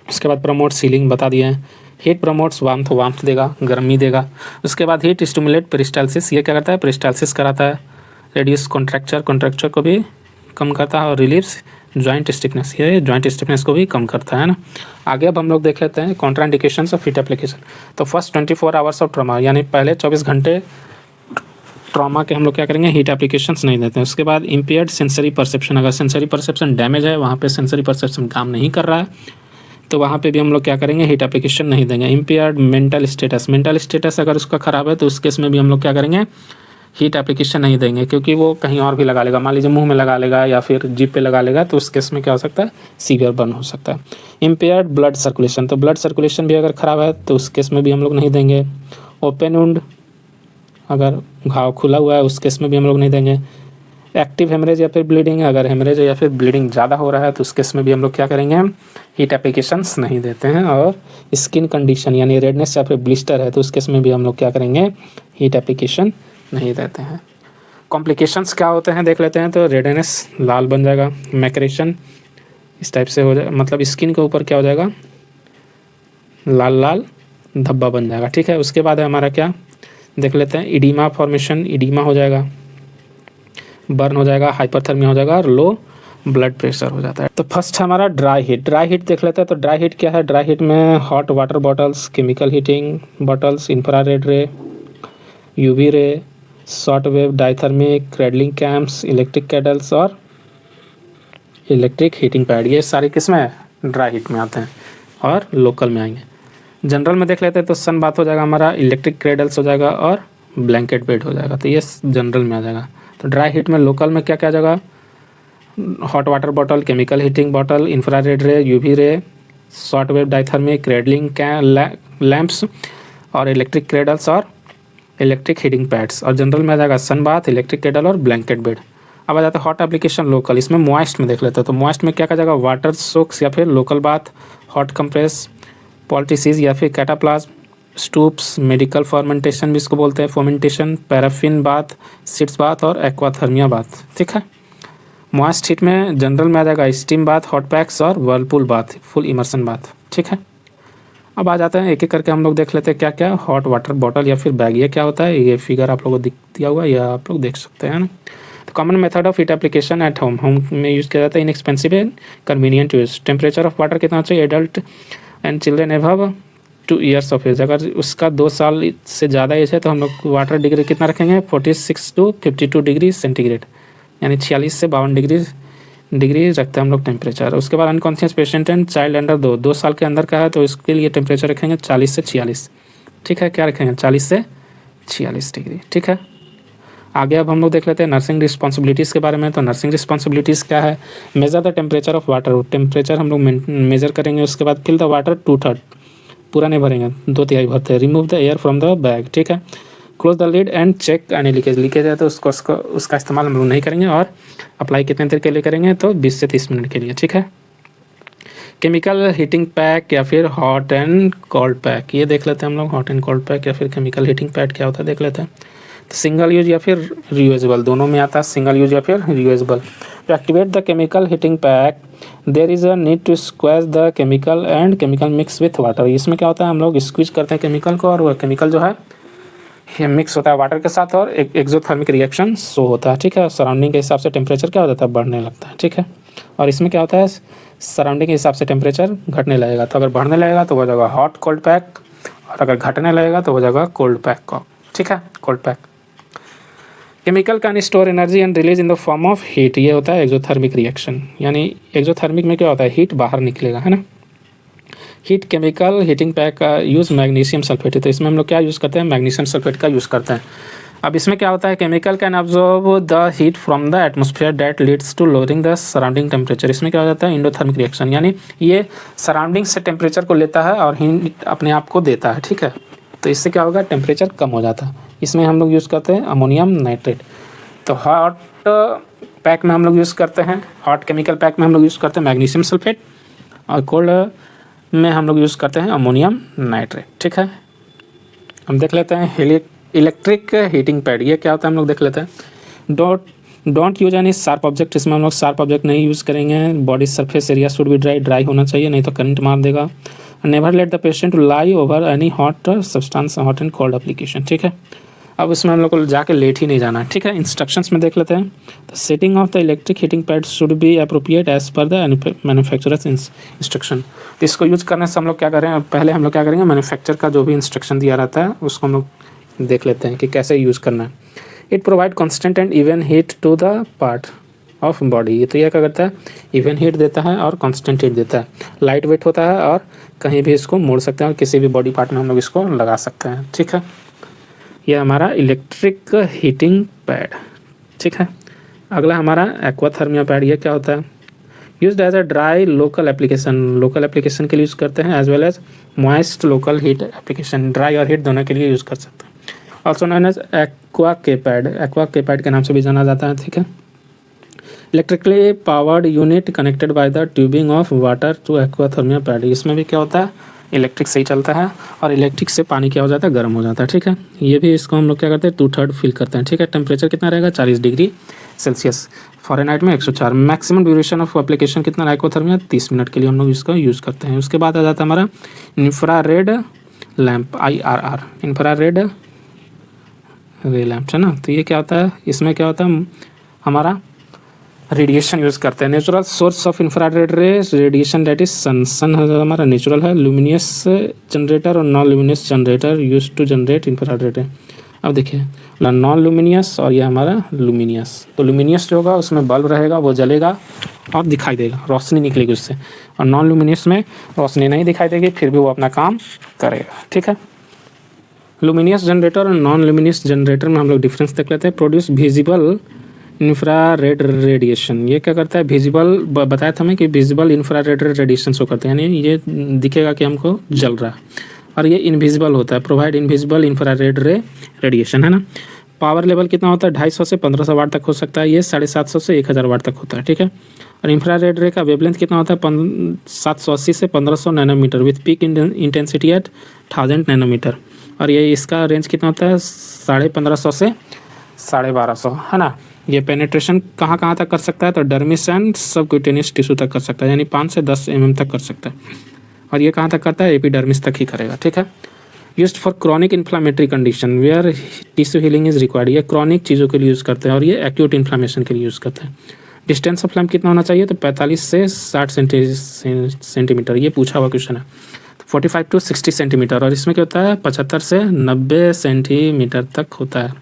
उसके बाद प्रमोट सीलिंग बता दिए हैं, हीट प्रमोट्स वार्मथ देगा, गर्मी देगा। उसके बाद हीट स्टिमुलेट पेरिस्टाल्सिस, ये क्या करता है, पेरिस्टाल्सिस कराता है। रेडियस कॉन्ट्रैक्चर को भी कम करता है और रिलीव्स जॉइंट स्टिफनेस, ये जॉइंट स्टिफनेस को भी कम करता है ना। आगे अब हम लोग देख लेते हैं कॉन्ट्राइंडिकेशंस ऑफ हीट एप्लीकेशन। तो फर्स्ट 24 आवर्स ऑफ ट्रॉमा, यानी पहले 24 घंटे ट्रॉमा के हम लोग क्या करेंगे, हीट एप्लीकेशंस नहीं देते हैं। उसके बाद इम्पेयर्ड सेंसरी परसेप्शन, अगर सेंसरी परसेप्शन डैमेज है, वहाँ पे सेंसरी परसेप्शन काम नहीं कर रहा है, तो वहाँ पे भी हम लोग क्या करेंगे, हीट एप्लीकेशन नहीं देंगे। इम्पेयर्ड मेंटल स्टेटस अगर उसका ख़राब है तो उस केस में भी हम लोग क्या करेंगे, हीट एप्लीकेशन नहीं देंगे, क्योंकि वो कहीं और भी लगा लेगा, मान लीजिए मुंह में लगा लेगा या फिर जीभ पे लगा लेगा, तो उस केस में क्या हो सकता है, सीवियर बर्न हो सकता है। इम्पेयर्ड ब्लड सर्कुलेशन, तो ब्लड सर्कुलेशन भी अगर ख़राब है तो उस केस में भी हम लोग नहीं देंगे। ओपन वुंड, अगर घाव खुला हुआ है उस केस में भी हम लोग नहीं देंगे। एक्टिव हेमरेज या फिर ब्लीडिंग, अगर हेमरेज या फिर ब्लीडिंग ज़्यादा हो रहा है तो उस केस में भी हम लोग क्या करेंगे, हीट एप्लीकेशंस नहीं देते हैं। और स्किन कंडीशन यानी रेडनेस या फिर ब्लिस्टर है तो उस केस में भी हम लोग क्या करेंगे, हीट एप्लीकेशन नहीं देते हैं। कॉम्प्लिकेशंस क्या होते हैं देख लेते हैं। तो रेडनेस लाल बन जाएगा, मैक्रेशन इस टाइप से हो जाए, मतलब स्किन के ऊपर क्या हो जाएगा, लाल लाल धब्बा बन जाएगा, ठीक है। उसके बाद है हमारा क्या देख लेते हैं, इडीमा फॉर्मेशन, इडीमा हो जाएगा, बर्न हो जाएगा, हाइपरथर्मिया हो जाएगा और लो ब्लड प्रेशर हो जाता है। तो फर्स्ट हमारा ड्राई हीट, ड्राई हीट देख लेते हैं। तो ड्राई हीट क्या है, ड्राई हीट में hot water bottles, chemical heating bottles, infrared ray, UV ray, short wave diathermic, cradling camps, electric cradles और इलेक्ट्रिक हीटिंग पैड, ये सारे किसमें ड्राई हीट में आते हैं और लोकल में आएंगे। जनरल में देख लेते हैं तो सन बाथ हो जाएगा हमारा, इलेक्ट्रिक क्रेडल्स हो जाएगा और ब्लैंकेट बेड हो जाएगा, तो ये जनरल में आ जाएगा। तो ड्राई हीट में लोकल में क्या क्या आ जाएगा, hot water bottle, chemical heating bottle, infrared ray, UV ray, short wave diathermic, cradling lamps और इलेक्ट्रिक क्रेडल्स और इलेक्ट्रिक हीटिंग पैड्स। और जनरल में आ जाएगा सन बाथ, इलेक्ट्रिक कैडल और ब्लैंकेट बेड। अब आ जाता है हॉट एप्लीकेशन लोकल, इसमें मॉइस्ट में देख लेते हैं। तो मॉइस्ट में क्या क्या जाएगा, वाटर सोक्स या फिर लोकल बाथ, हॉट कंप्रेस, पॉल्टिसीज या फिर कैटाप्लाज्म, स्टूप्स, मेडिकल फर्मेंटेशन भी इसको बोलते हैं, fermentation, paraffin bath, seeds bath और एक्वाथर्मिया बाथ, ठीक है। मॉइस्ट हीट में जनरल में आ जाएगा स्टीम बाथ, हॉट पैक्स और whirlpool bath, full immersion bath, ठीक है। अब आ जाते हैं एक एक करके हम लोग देख लेते हैं क्या क्या, हॉट वाटर बॉटल या फिर बैग, ये क्या होता है, ये फिगर आप लोगों को दिया हुआ या आप लोग देख सकते हैं ना। तो common method of heat application at home, home में यूज़ किया जाता है, inexpensive and convenient use. Temperature of water कितना चाहिए, adult and children above 2 years of age, अगर उसका 2 साल से ज़्यादा एज है तो हम लोग वाटर डिग्री कितना रखेंगे, 46 to 52 डिग्री सेंटीग्रेड, यानी 46 से 52 डिग्री रखते हैं हम लोग टेम्परेचर। उसके बाद unconscious patient and child under 2 साल के अंदर का है तो इसके लिए टेम्परेचर रखेंगे 40 से 46, ठीक है। क्या रखेंगे, 40 से 46 डिग्री, ठीक है। आगे अब हम लोग देख लेते हैं नर्सिंग रिस्पॉन्सिबिलिटीज़ के बारे में। तो नर्सिंग रिस्पॉन्सिबिलिटीज़ क्या है, measure the temperature of water, temperature हम लोग मेजर करेंगे। उसके बाद फिल द वाटर 2/3, पूरा नहीं भरेंगे, 2/3 भरते हैं। Remove the air from the bag, ठीक है। Close the lid and check any leakage, leakage है तो उसका इस्तेमाल हम लोग नहीं करेंगे। और अप्लाई कितने देर के लिए करेंगे, तो 20 से 30 मिनट के लिए, ठीक है। केमिकल हीटिंग पैक या फिर हॉट एंड कोल्ड पैक, ये देख लेते हैं हम लोग, हॉट एंड कोल्ड पैक या फिर केमिकल हीटिंग पैड क्या होता है देख लेते हैं। तो सिंगल यूज या फिर रियूजेबल, दोनों में आता है, सिंगल यूज या फिर reusable. To activate the chemical heating pack there is a need to squeeze the chemical and chemical mix with water. इसमें क्या होता है, हम लोग स्क्वीज करते हैं केमिकल को और वह केमिकल जो है ये मिक्स होता है वाटर के साथ और एक एक्सोथर्मिक रिएक्शन शो होता है, ठीक है। सराउंडिंग के हिसाब से टेम्परेचर क्या हो जाता है, बढ़ने लगता है, ठीक है। और इसमें क्या होता है, सराउंडिंग के हिसाब से टेम्परेचर घटने लगेगा, तो अगर बढ़ने लगेगा तो हो जाएगा हॉट कोल्ड पैक और अगर घटने लगेगा तो हो जाएगा कोल्ड पैक का, ठीक है, cold pack. Chemical can store energy and release in the form of heat, ये होता है एक्सोथर्मिक रिएक्शन, यानी एक्सोथर्मिक में क्या होता है, हीट बाहर निकलेगा, है ना। हीट केमिकल हीटिंग पैक का यूज़ मैग्नीशियम सल्फेट है, तो इसमें हम लोग क्या यूज़ करते हैं, मैग्नीशियम सल्फेट का यूज़ करते हैं। अब इसमें क्या होता है, chemical can absorb the heat from the atmosphere that leads to lowering the surrounding temperature. इसमें क्या हो जाता है, इंडोथर्मिक रिएक्शन, यानी ये सराउंडिंग से टेम्परेचर को लेता है और हीट अपने आप को देता है, ठीक है। तो इससे क्या होगा, टेम्परेचर कम हो जाता है। इसमें हम लोग यूज़ करते हैं अमोनियम नाइट्रेट। तो हॉट पैक में हम लोग यूज़ करते हैं, हॉट केमिकल पैक में हम लोग यूज़ करते हैं मैग्नीशियम सल्फेट, और कोल्ड में हम लोग यूज़ करते हैं अमोनियम नाइट्रेट, ठीक है। हम देख लेते हैं इलेक्ट्रिक हीटिंग पैड, ये क्या होता है हम लोग देख लेते हैं। Don't use any sharp object, इसमें हम लोग शार्प ऑब्जेक्ट नहीं यूज़ करेंगे। Body surface area should be dry होना चाहिए, नहीं तो करंट मार देगा। Never let the patient lie over any hot substance, hot and cold application, ठीक है। अब इसमें हम लोग को जाके लेट ही नहीं जाना है, ठीक है। इंस्ट्रक्शंस में देख लेते हैं। The setting of the electric heating pad should be appropriate as per the manufacturer's instruction. तो इसको यूज़ करने से हम लोग क्या करें, पहले हम लोग क्या करेंगे, मैन्युफैक्चर का जो भी इंस्ट्रक्शन दिया रहता है उसको हम लोग देख लेते हैं कि कैसे यूज़ करना है। It provide constant and even heat to the part of body. ये तो यह क्या करता है, इवन हीट देता है और कांस्टेंट हीट देता है। लाइट वेट होता है और कहीं भी इसको मोड़ सकते हैं और किसी भी बॉडी पार्ट में हम लोग इसको लगा सकते हैं, ठीक है। यह हमारा इलेक्ट्रिक हीटिंग पैड, ठीक है। अगला हमारा एक्वाथर्मिया पैड, ये क्या होता है, used as a dry local application के लिए यूज़ करते हैं, as well as moist local heat application, dry और हीट दोनों के लिए यूज़ कर सकते हैं। Also known as aqua K pad के नाम से भी जाना जाता है, ठीक है। Electrically powered unit connected by the tubing of water to aquathermia pad. इसमें भी क्या होता है, इलेक्ट्रिक से ही चलता है और इलेक्ट्रिक से पानी क्या हो जाता है, गर्म हो जाता है, ठीक है। ये भी इसको हम लोग क्या करते हैं, 2/3 फिल करते हैं, ठीक है। टेम्परेचर कितना रहेगा, 40 डिग्री सेल्सियस, फ़ारेनहाइट में 104। मैक्सिमम ड्यूरेशन ऑफ एप्लीकेशन कितना, एक्वाथर्मिया 30 मिनट के लिए हम लोग इसका यूज़ करते हैं। उसके बाद आ जाता है हमारा इंफ्रारेड लैम्प, IRR, इंफ्रारेड रे लैम्प, है ना। तो ये क्या होता है, इसमें क्या होता है, हमारा रेडिएशन यूज़ करते हैं। Natural source of infrared rays radiation that is sun हमारा नेचुरल है। लुमिनियस जनरेटर और non luminous generator use to generate infrared है। अब देखिए, नॉन लुमिनियस और ये हमारा लुमिनियस। तो लुमिनियस जो होगा उसमें बल्ब रहेगा, वो जलेगा और दिखाई देगा, रोशनी निकलेगी उससे, और नॉन लुमिनियस में रोशनी नहीं दिखाई देगी, फिर भी वो अपना काम करेगा, ठीक है। लुमिनियस जनरेटर और नॉन लुमिनियस जनरेटर में हम लोग डिफरेंस देख लेते हैं। प्रोड्यूस विजिबल इंफ्रारेड रेडिएशन, ये क्या करता है, विजिबल बताया था हमें कि विजिबल इंफ्रारेड रेडिएशन शो करते हैं, यानी ये दिखेगा कि हमको जल रहा है। और ये इनविजिबल होता है, प्रोवाइड इनविजिबल इंफ्रारेड रेडिएशन, है ना। पावर लेवल कितना होता है, 250 से 1500 वाट तक हो सकता है, ये 750 से 1000 वाट तक होता है, ठीक है। और इंफ्रारेड रे का वेवलेंथ कितना होता है, 780 से 1500 nanometer with peak intensity at 1000 nanometer. और ये इसका रेंज कितना होता है, 1550 से 1250, है ना। ये पेनिट्रेशन कहाँ कहाँ तक कर सकता है, तो डर्मिस एंड सबक्यूटेनियस टिश्यू तक कर सकता है, यानी 5 से 10 mm तक कर सकता है। और ये कहाँ तक करता है, एपिडर्मिस तक ही करेगा, ठीक है। Used for chronic inflammatory condition where tissue healing is required, ये क्रॉनिक चीज़ों के लिए यूज़ करते हैं और ये एक्यूट इन्फ्लामेशन के लिए यूज़ करते हैं। डिस्टेंस ऑफ लैम्प कितना होना चाहिए, तो 45 से 60 सेंटीमीटर, ये पूछा हुआ क्वेश्चन है। 45 to 60 सेंटीमीटर, और इसमें क्या होता है, 75 से 90 सेंटीमीटर तक होता है।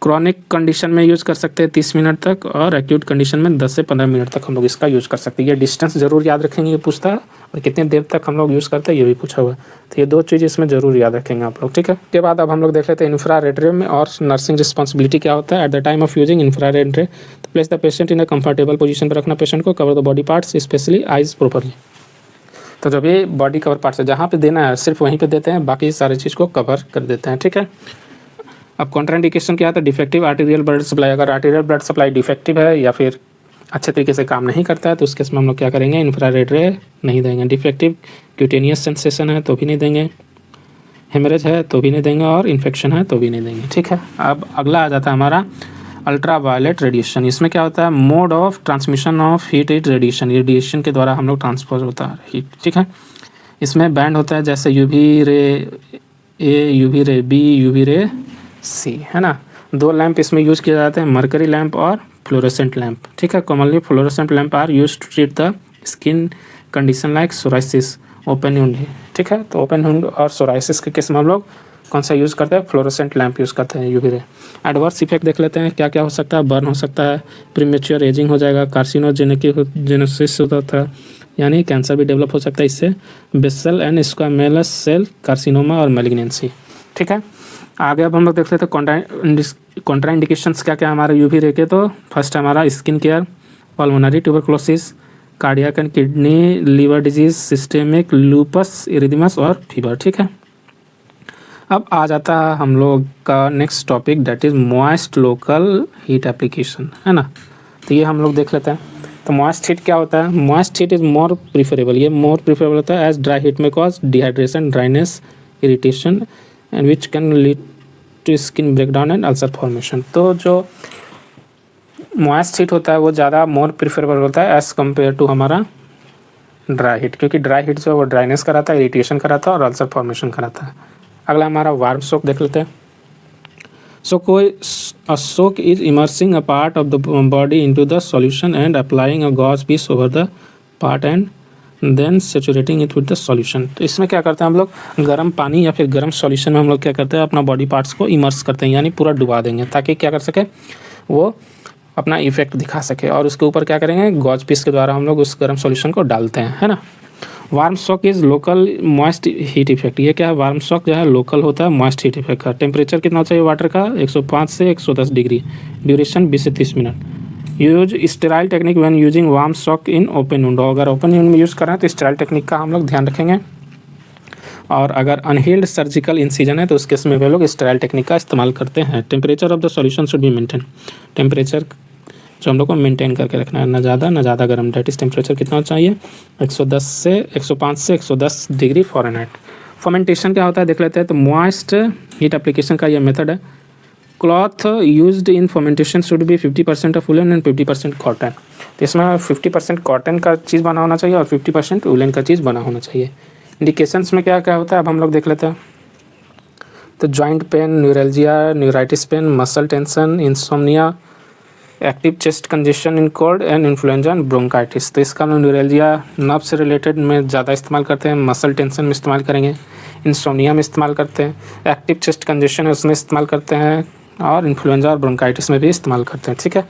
क्रॉनिक कंडीशन में यूज़ कर सकते हैं 30 मिनट तक, और एक्यूट कंडीशन में 10 से 15 मिनट तक हम लोग इसका यूज़ कर सकते हैं। ये डिस्टेंस जरूर याद रखेंगे, ये पूछता है, और कितने देर तक हम लोग यूज़ करते हैं ये भी पूछा हुआ है। तो ये दो चीज़ इसमें ज़रूर याद रखेंगे आप लोग, ठीक है। उसके बाद अब हम लोग देख लेते हैं इंफ्रारेड रे में और नर्सिंग रिस्पॉन्सिबिलिटी क्या होता है। At the time of using infrared रे, तो place the patient in a comfortable position पर रखना पेशेंट को, cover the body parts specially eyes properly. तो जब ये बॉडी कवर पार्ट्स है जहाँ पे देना है सिर्फ वहीं पे देते हैं, बाकी सारी चीज़ को कवर कर देते हैं, ठीक है। अब कॉन्ट्राइंडिकेशन क्या आता है, डिफेक्टिव आर्टेरियल ब्लड सप्लाई। अगर आर्टेरियल ब्लड सप्लाई डिफेक्टिव है या फिर अच्छे तरीके से काम नहीं करता है तो उस केस में हम लोग क्या करेंगे, इंफ्रारेड रे नहीं देंगे। डिफेक्टिव क्यूटेनियस सेंसेशन है तो भी नहीं देंगे, हेमरेज है तो भी नहीं देंगे, और इन्फेक्शन है तो भी नहीं देंगे, ठीक है। अब अगला आ जाता है हमारा अल्ट्रा वायलेट रेडिएशन। इसमें क्या होता है, mode of transmission of heat radiation, radiation के द्वारा हम लोग ट्रांसफर होता है हीट, ठीक है। इसमें बैंड होता है जैसे UV ray A, UV ray B, UV ray C, है ना। दो लैंप इसमें यूज़ किए जाते हैं, मरकरी लैंप और फ्लोरेसेंट लैंप, ठीक है। Commonly fluorescent lamp are use to treat the skin condition like psoriasis, open wound, ठीक है। तो ओपन वुंड और सोराइसिस के केस में हम लोग कौन सा यूज़ करते हैं, फ्लोरेसेंट लैंप यूज़ करते हैं, यूवी रे। एडवर्स इफेक्ट देख लेते हैं क्या क्या हो सकता है। बर्न हो सकता है, प्रीमेच्योर एजिंग हो जाएगा, कार्सिनोजेनेसिस होता है, यानी कैंसर भी डेवलप हो सकता है इससे, बेसल एंड स्क्वामेलस सेल कार्सिनोमा और मैलिग्नेंसी। ठीक है, आगे अब हम लोग देख लेते हैं कॉन्ट्रा इंडिकेशंस क्या क्या हमारे यूवी रे के। तो फर्स्ट हमारा skin care, pulmonary tuberculosis, cardiac and kidney, liver disease, systemic lupus erythematosus और फीवर। ठीक है, अब आ जाता है हम लोग का next topic that is moist local heat application, है ना। तो ये हम लोग देख लेते हैं। तो मॉइस्ट हीट क्या होता है? Moist heat is more preferable, ये मोर प्रीफरेबल होता है एज ड्राई हीट में cause dehydration, dryness, irritation and which can lead to skin breakdown and ulcer formation. तो जो मॉइस्ट हीट होता है वो ज़्यादा मोर प्रीफरेबल होता है एज़ कम्पेयर टू हमारा ड्राई हीट, क्योंकि ड्राई हीट जो है वो ड्राइनेस कराता है, इरिटेशन कराता है और अल्सर फॉर्मेशन कराता है। अगला हमारा वार्म सोक देख लेते हैं। Soak is immersing a part of the body into the solution and applying a gauze piece over the part and then saturating it with the solution. तो इसमें क्या करते हैं हम लोग, गर्म पानी या फिर गर्म सॉल्यूशन में हम लोग क्या करते हैं, अपना बॉडी पार्ट्स को इमर्स करते हैं, यानी पूरा डुबा देंगे ताकि क्या कर सके, वो अपना इफेक्ट दिखा सके। और उसके ऊपर क्या करेंगे, गॉज पीस के द्वारा हम लोग उस गर्म सॉल्यूशन को डालते हैं, है ना। Warm soak is local moist heat effect. ये क्या है, वार्म सॉक जो है लोकल होता है मॉइस्ट हीट इफेक्ट का। टेम्परेचर कितना चाहिए वाटर का, 105 से 110 डिग्री, ड्यूरेशन 20 से 30 minute. Use sterile technique when using warm soak in open window. अगर ओपन विंडो में यूज़ कर रहे हैं तो स्टेराइल टेक्निक का हम लोग ध्यान रखेंगे। और अगर अनहील्ड सर्जिकल इंसिजन है तो उस केस में वे लोग स्टेराइल टेक्निक का इस्तेमाल करते हैं। Temperature of the solution should be maintain. Temperature जो हम लोग को मेंटेन करके रखना है, ना ज़्यादा गर्म। डेट इस टेम्परेचर कितना चाहिए, 105 से 110 डिग्री फ़ारेनहाइट। फर्मेंटेशन क्या होता है देख लेते हैं। तो मॉइस्ट हीट एप्लीकेशन का ये मेथड है। Cloth used in fermentation should be 50% of woollen and 50% cotton. तो इसमें 50% कॉटन का चीज़ बना होना चाहिए और 50% वुलन का चीज़ बना होना चाहिए। इंडिकेशंस में क्या क्या होता है अब हम लोग देख लेते हैं। तो joint pain, neuralgia, neuritis pain, muscle tension, insomnia, active chest congestion in cold and influenza and bronchitis. तो इसका हम लोग न्यूरल्जिया नर्व से रिलेटेड में ज़्यादा इस्तेमाल करते हैं, मसल टेंशन में इस्तेमाल करेंगे, इंसोम्निया में इस्तेमाल करते हैं, एक्टिव चेस्ट कंजेशन है उसमें इस्तेमाल करते हैं और इन्फ्लुएंजा और ब्रोंकाइटिस में भी इस्तेमाल करते हैं। ठीक है,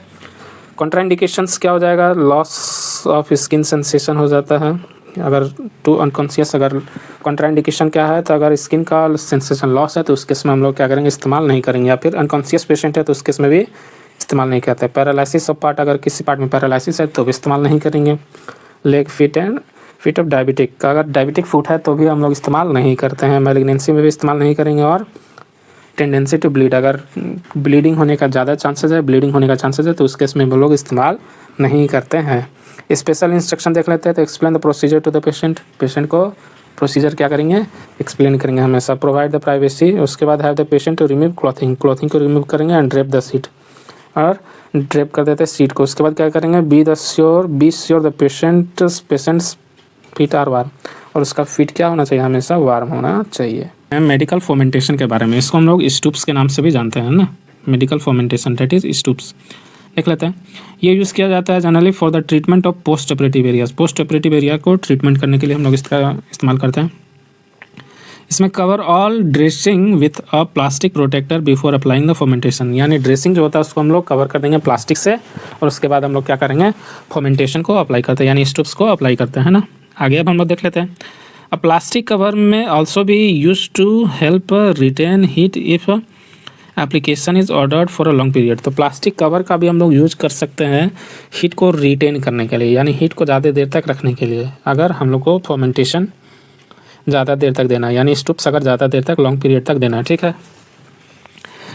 कॉन्ट्राइंडिकेशंस क्या हो जाएगा, लॉस ऑफ स्किन सेंसेशन हो जाता है अगर टू अनकॉन्शियस। अगर कॉन्ट्राइंडिकेशन क्या है, तो अगर स्किन का सेंसेशन लॉस है तो उस केस में हम लोग क्या करेंगे, इस्तेमाल नहीं करेंगे। या फिर अनकॉन्शियस पेशेंट है तो उस केस में भी इस्तेमाल नहीं करते। पैरालिसिस ऑफ पार्ट, अगर किसी पार्ट में पैरालिसिस है तो भी इस्तेमाल नहीं करेंगे। Leg fit and fit of diabetic का, अगर डायबिटिक फुट है तो भी हम लोग इस्तेमाल नहीं करते हैं। मैलिग्नेंसी में भी इस्तेमाल नहीं करेंगे। और टेंडेंसी टू ब्लीड, अगर ब्लीडिंग होने का ज़्यादा चांसेस है तो उस केस में हम लोग इस्तेमाल नहीं करते हैं। स्पेशल इंस्ट्रक्शन देख लेते हैं। तो explain the procedure to the patient को प्रोसीजर क्या करेंगे, एक्सप्लेन करेंगे हमेशा। प्रोवाइड द प्राइवेसी, उसके बाद have the patient to remove clothing को रिमूव करेंगे एंड ड्रेप द सीट, और ड्रेप कर देते हैं सीट को। उसके बाद क्या करेंगे, be sure the patient's feet are warm, और उसका फीट क्या होना चाहिए, हमेशा वार्म होना चाहिए। मेडिकल फर्मेंटेशन के बारे में, इसको हम लोग स्टूप्स के नाम से भी जानते हैं ना, medical fermentation that is stoops. देख लेते हैं। ये यूज़ किया जाता है generally for the treatment of post operative areas. Post operative area को ट्रीटमेंट करने के लिए हम लोग इसका इस्तेमाल करते हैं। इसमें cover all dressing with a plastic protector before applying the fermentation, यानी ड्रेसिंग जो होता है उसको हम लोग कवर कर देंगे प्लास्टिक से, और उसके बाद हम लोग क्या करेंगे, फर्मेंटेशन को अप्लाई करते हैं, यानी स्टूप्स को अप्लाई करते हैं ना। आगे अब हम लोग देख लेते हैं। अ प्लास्टिक कवर में ऑल्सो भी use to help retain heat if application is ordered for a long period. तो प्लास्टिक कवर का भी हम लोग यूज़ कर सकते हैं हीट को रिटेन करने के लिए, यानी हीट को ज़्यादा देर तक रखने के लिए, अगर हम लोग को फर्मेंटेशन ज़्यादा देर तक देना है, यानी स्टूप्स अगर ज़्यादा देर तक लॉन्ग पीरियड तक देना है। ठीक है।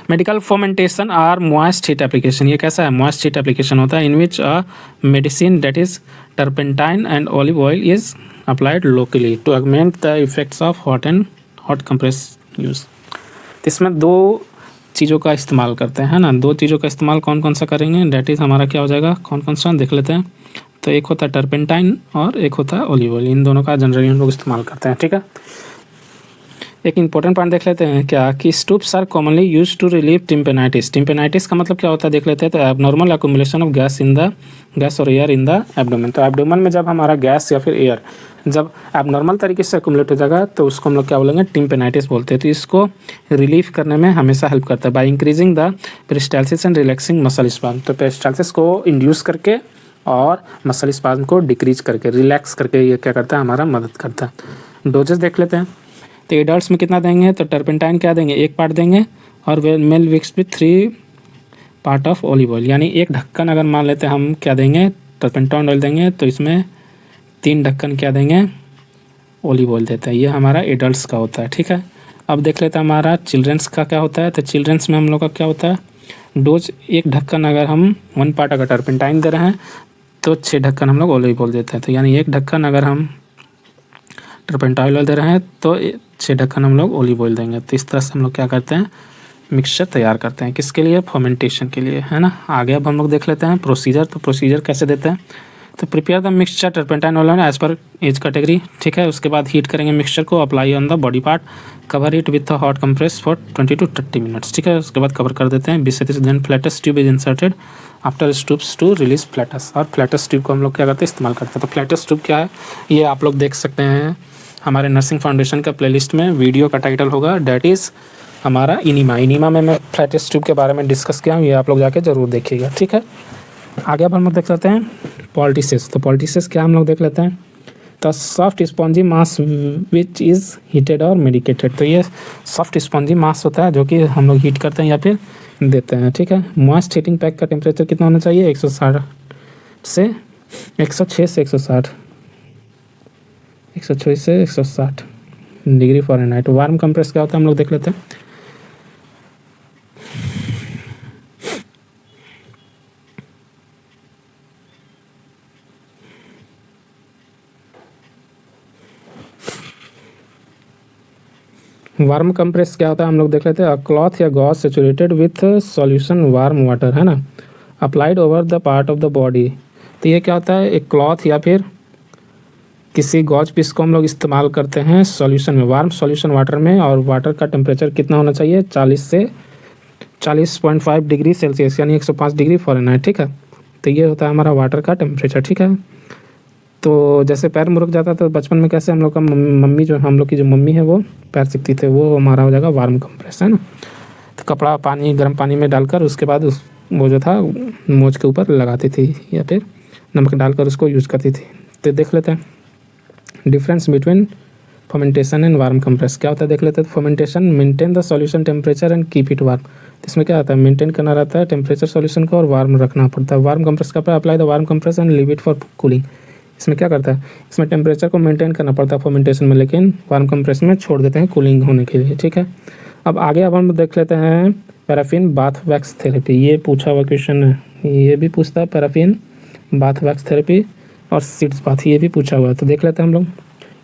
Medical fermentation are moist heat application. ये कैसा है, मॉइस्ट हीट एप्लीकेशन होता है in which a medicine that is turpentine and olive oil is applied locally to augment the effects of hot compress use. इसमें दो चीज़ों का इस्तेमाल करते हैं ना, दो चीज़ों का इस्तेमाल कौन कौन सा करेंगे, डेट इज़ हमारा क्या हो जाएगा, कौन कौन सा देख लेते हैं। तो एक होता है टर्पेंटाइन और एक होता है ऑलिव ऑयल, इन दोनों का जनरली हम लोग इस्तेमाल करते हैं। ठीक है। एक इंपॉर्टेंट पॉइंट देख लेते हैं क्या, कि stupes are commonly use to relieve tympanitis. Tympanitis का मतलब क्या होता है देख लेते हैं। तो एबनॉर्मल अकोमुलेशन ऑफ गैस और एयर इन द एब्डोमेन। तो एब्डोमेन में जब हमारा गैस या फिर एयर जब एबनॉर्मल तरीके से अकोमुलेट हो जाएगा तो उसको हम लोग क्या बोलेंगे, टिम्पेनाइटिस बोलते हैं। तो इसको रिलीफ करने में हमेशा हेल्प करता है by increasing the peristalsis and relaxing muscle span. तो पेरिस्टाल्सिस को इंड्यूस करके और मसल स्पाज्म को डिक्रीज करके, रिलैक्स करके ये क्या करता है, हमारा मदद करता है। डोजेस देख लेते हैं। तो एडल्ट्स में कितना देंगे, तो टर्पेंटाइन क्या देंगे, 1 पार्ट देंगे, और मेल विक्स भी 3 पार्ट ऑफ ऑलिव ऑयल, यानी 1 ढक्कन अगर मान लेते हैं हम क्या देंगे, टर्पेंटाइन ऑयल देंगे, तो इसमें 3 ढक्कन क्या देंगे, ऑलिव ऑयल देता है। ये हमारा एडल्ट्स का होता है, ठीक है। अब देख लेते हैं हमारा चिल्ड्रंस का क्या होता है। तो चिल्ड्रंस में हम लोग का क्या होता है, डोज 1 ढक्कन अगर हम 1 पार्ट अगर टर्पेंटाइन दे रहे हैं तो 6 ढक्कन हम लोग ऑलिव ऑयल देते हैं। तो यानी 1 ढक्कन अगर हम टर्पेंटाइन ऑयल दे रहे हैं तो 6 ढक्कन हम लोग ऑलिव ऑयल देंगे। तो इस तरह से हम लोग क्या करते हैं, मिक्सचर तैयार करते हैं, किसके लिए, फर्मेंटेशन के लिए, है ना। आगे अब हम लोग देख लेते हैं प्रोसीजर। तो प्रोसीजर कैसे देते हैं, तो prepare the mixture turpentine oil as per age category, ठीक है। उसके बाद हीट करेंगे मिक्सचर को, apply on the body part, cover it with hot compress for 20 to 30 minutes, ठीक है। उसके बाद कवर कर देते हैं 20 से 30, then flatus tube is inserted after stupes to release flatus. और फ्लैटस ट्यूब को हम लोग क्या करते हैं, इस्तेमाल करते हैं। तो फ्लैटस ट्यूब क्या है, ये आप लोग देख सकते हैं हमारे नर्सिंग फाउंडेशन का प्लेलिस्ट में, वीडियो का टाइटल होगा, डैट इज़ हमारा इनिमा में मैं फ्लैटस ट्यूब के बारे में डिस्कस किया हूँ, ये आप लोग जाके ज़रूर देखिएगा, ठीक है। आगे अब हम लोग देख लेते हैं पॉल्टिसेस। तो पॉल्टिसेस क्या हम लोग देख लेते हैं, तो soft spongy mass which is heated और मेडिकेटेड। तो ये सॉफ्ट स्पॉन्जी मास होता है जो कि हम लोग हीट करते हैं या फिर देते हैं, ठीक है। मॉइस्ट हीटिंग पैक का टेम्परेचर कितना होना चाहिए, 160 से 106 से 160, 106 से 160 डिग्री फ़ारेनहाइट। वार्म कंप्रेस क्या होता है हम लोग देख लेते हैं। वार्म कंप्रेस क्या होता है हम लोग देख लेते हैं। क्लॉथ या gauze saturated with solution warm water, है ना, applied over the part of the body. तो ये क्या होता है, एक क्लॉथ या फिर किसी गॉज पीस को हम लोग इस्तेमाल करते हैं सॉल्यूशन में, वार्म सॉल्यूशन वाटर में, और वाटर का टेम्परेचर कितना होना चाहिए, 40 से 40.5 डिग्री सेल्सियस, यानी 105 डिग्री फ़ारेनहाइट, ठीक है। तो ये होता है हमारा वाटर का टेम्परेचर, ठीक है। तो जैसे पैर मुड़क जाता तो बचपन में कैसे हम लोग का मम्मी जो हम लोग की जो मम्मी है वो पैर सीखती थे, वो हमारा हो जाएगा वार्म कंप्रेस, है ना। तो कपड़ा पानी गर्म पानी में डालकर उसके बाद उस वो जो था मोच के ऊपर लगाती थी या फिर नमक डालकर उसको यूज़ करती थी। तो देख लेते हैं difference between fermentation and warm compress क्या होता है, देख लेते हैं। Fermentation maintain the solution temperature and keep it warm. इसमें क्या आता है, मेंटेन करना रहता है टेम्परेचर सॉल्यूशन को और वार्म रखना पड़ता है। वार्म कंप्रेस का apply the warm compress and leave it for cooling. इसमें क्या करता है, इसमें टेम्परेचर को मेंटेन करना पड़ता है फर्मेंटेशन में, लेकिन वार्म कंप्रेस में छोड़ देते हैं कूलिंग होने के लिए, ठीक है। अब आगे अब हम देख लेते हैं पैराफिन बाथ वैक्स थेरेपी। ये पूछा हुआ क्वेश्चन है, ये भी पूछता है पैराफिन बाथ वैक्स थेरेपी, और सीड्स बाथ ये भी पूछा हुआ है। तो देख लेते हैं हम लोग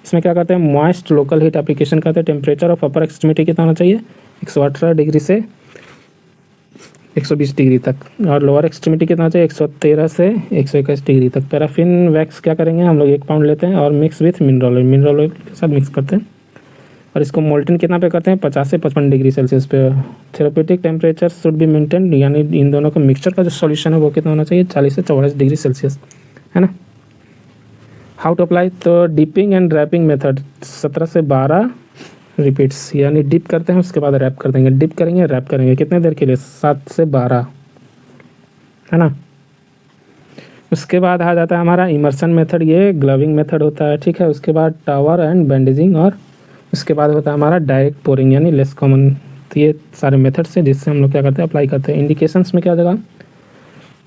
इसमें क्या करते हैं, मॉइस्ट लोकल हीट एप्लीकेशन करते हैं। टेम्परेचर ऑफ अपर एक्सट्रीमिटी कितना होना चाहिए, 118 डिग्री से 120 डिग्री तक, और लोअर एक्सट्रीमिटी कितना चाहिए, 113 से 121 डिग्री तक। पैराफिन वैक्स क्या करेंगे हम लोग, 1 पाउंड लेते हैं और मिक्स विथ मिनरल ऑयल के साथ मिक्स करते हैं, और इसको मोल्टन कितना पे करते हैं, 50 से 55 डिग्री सेल्सियस पे। Therapeutic temperature should be maintain, यानी इन दोनों का मिक्सचर का जो सॉल्यूशन है वो कितना होना चाहिए, 40 से 44 डिग्री सेल्सियस, है ना। हाउ टू अप्लाई, तो डिपिंग एंड रैपिंग मेथड 17 से 12 रिपीट्स, यानी डिप करते हैं उसके बाद रैप कर देंगे, डिप करेंगे रैप करेंगे, कितने देर के लिए, 7 से 12, है ना। उसके बाद आ जाता है हमारा इमर्सन मेथड, ये ग्लविंग मेथड होता है, ठीक है। उसके बाद टावर एंड बैंडेजिंग, और उसके बाद होता है हमारा डायरेक्ट पोरिंग यानी लेस कॉमन। तो ये सारे मेथड्स हैं जिससे हम लोग क्या करते हैं, अप्लाई करते हैं। इंडिकेशंस में क्या जगह,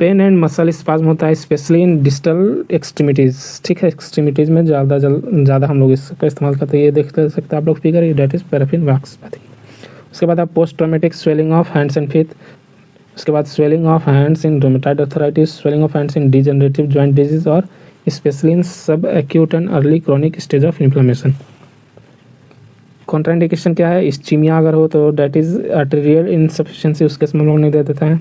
पेन एंड मसल स्पाज्म होता है स्पेशली इन डिस्टल एक्सट्रीमिटीज़, ठीक है। एक्सट्रीमिटीज़ में ज़्यादा हम लोग इसका इस्तेमाल करते हैं। ये देख सकते हैं आप लोग फिगर, ये डेट इज़ पैराफिन वैक्स। उसके बाद आप post traumatic swelling of hands and feet, उसके बाद swelling of hands in rheumatoid arthritis, swelling of hands in degenerative joint disease, और स्पेशली इन सब acute and early chronic stage of inflammation. Contraindication क्या है, ischaemia अगर हो तो that is arterial insufficiency, उस केस में हम लोग नहीं दे देते हैं।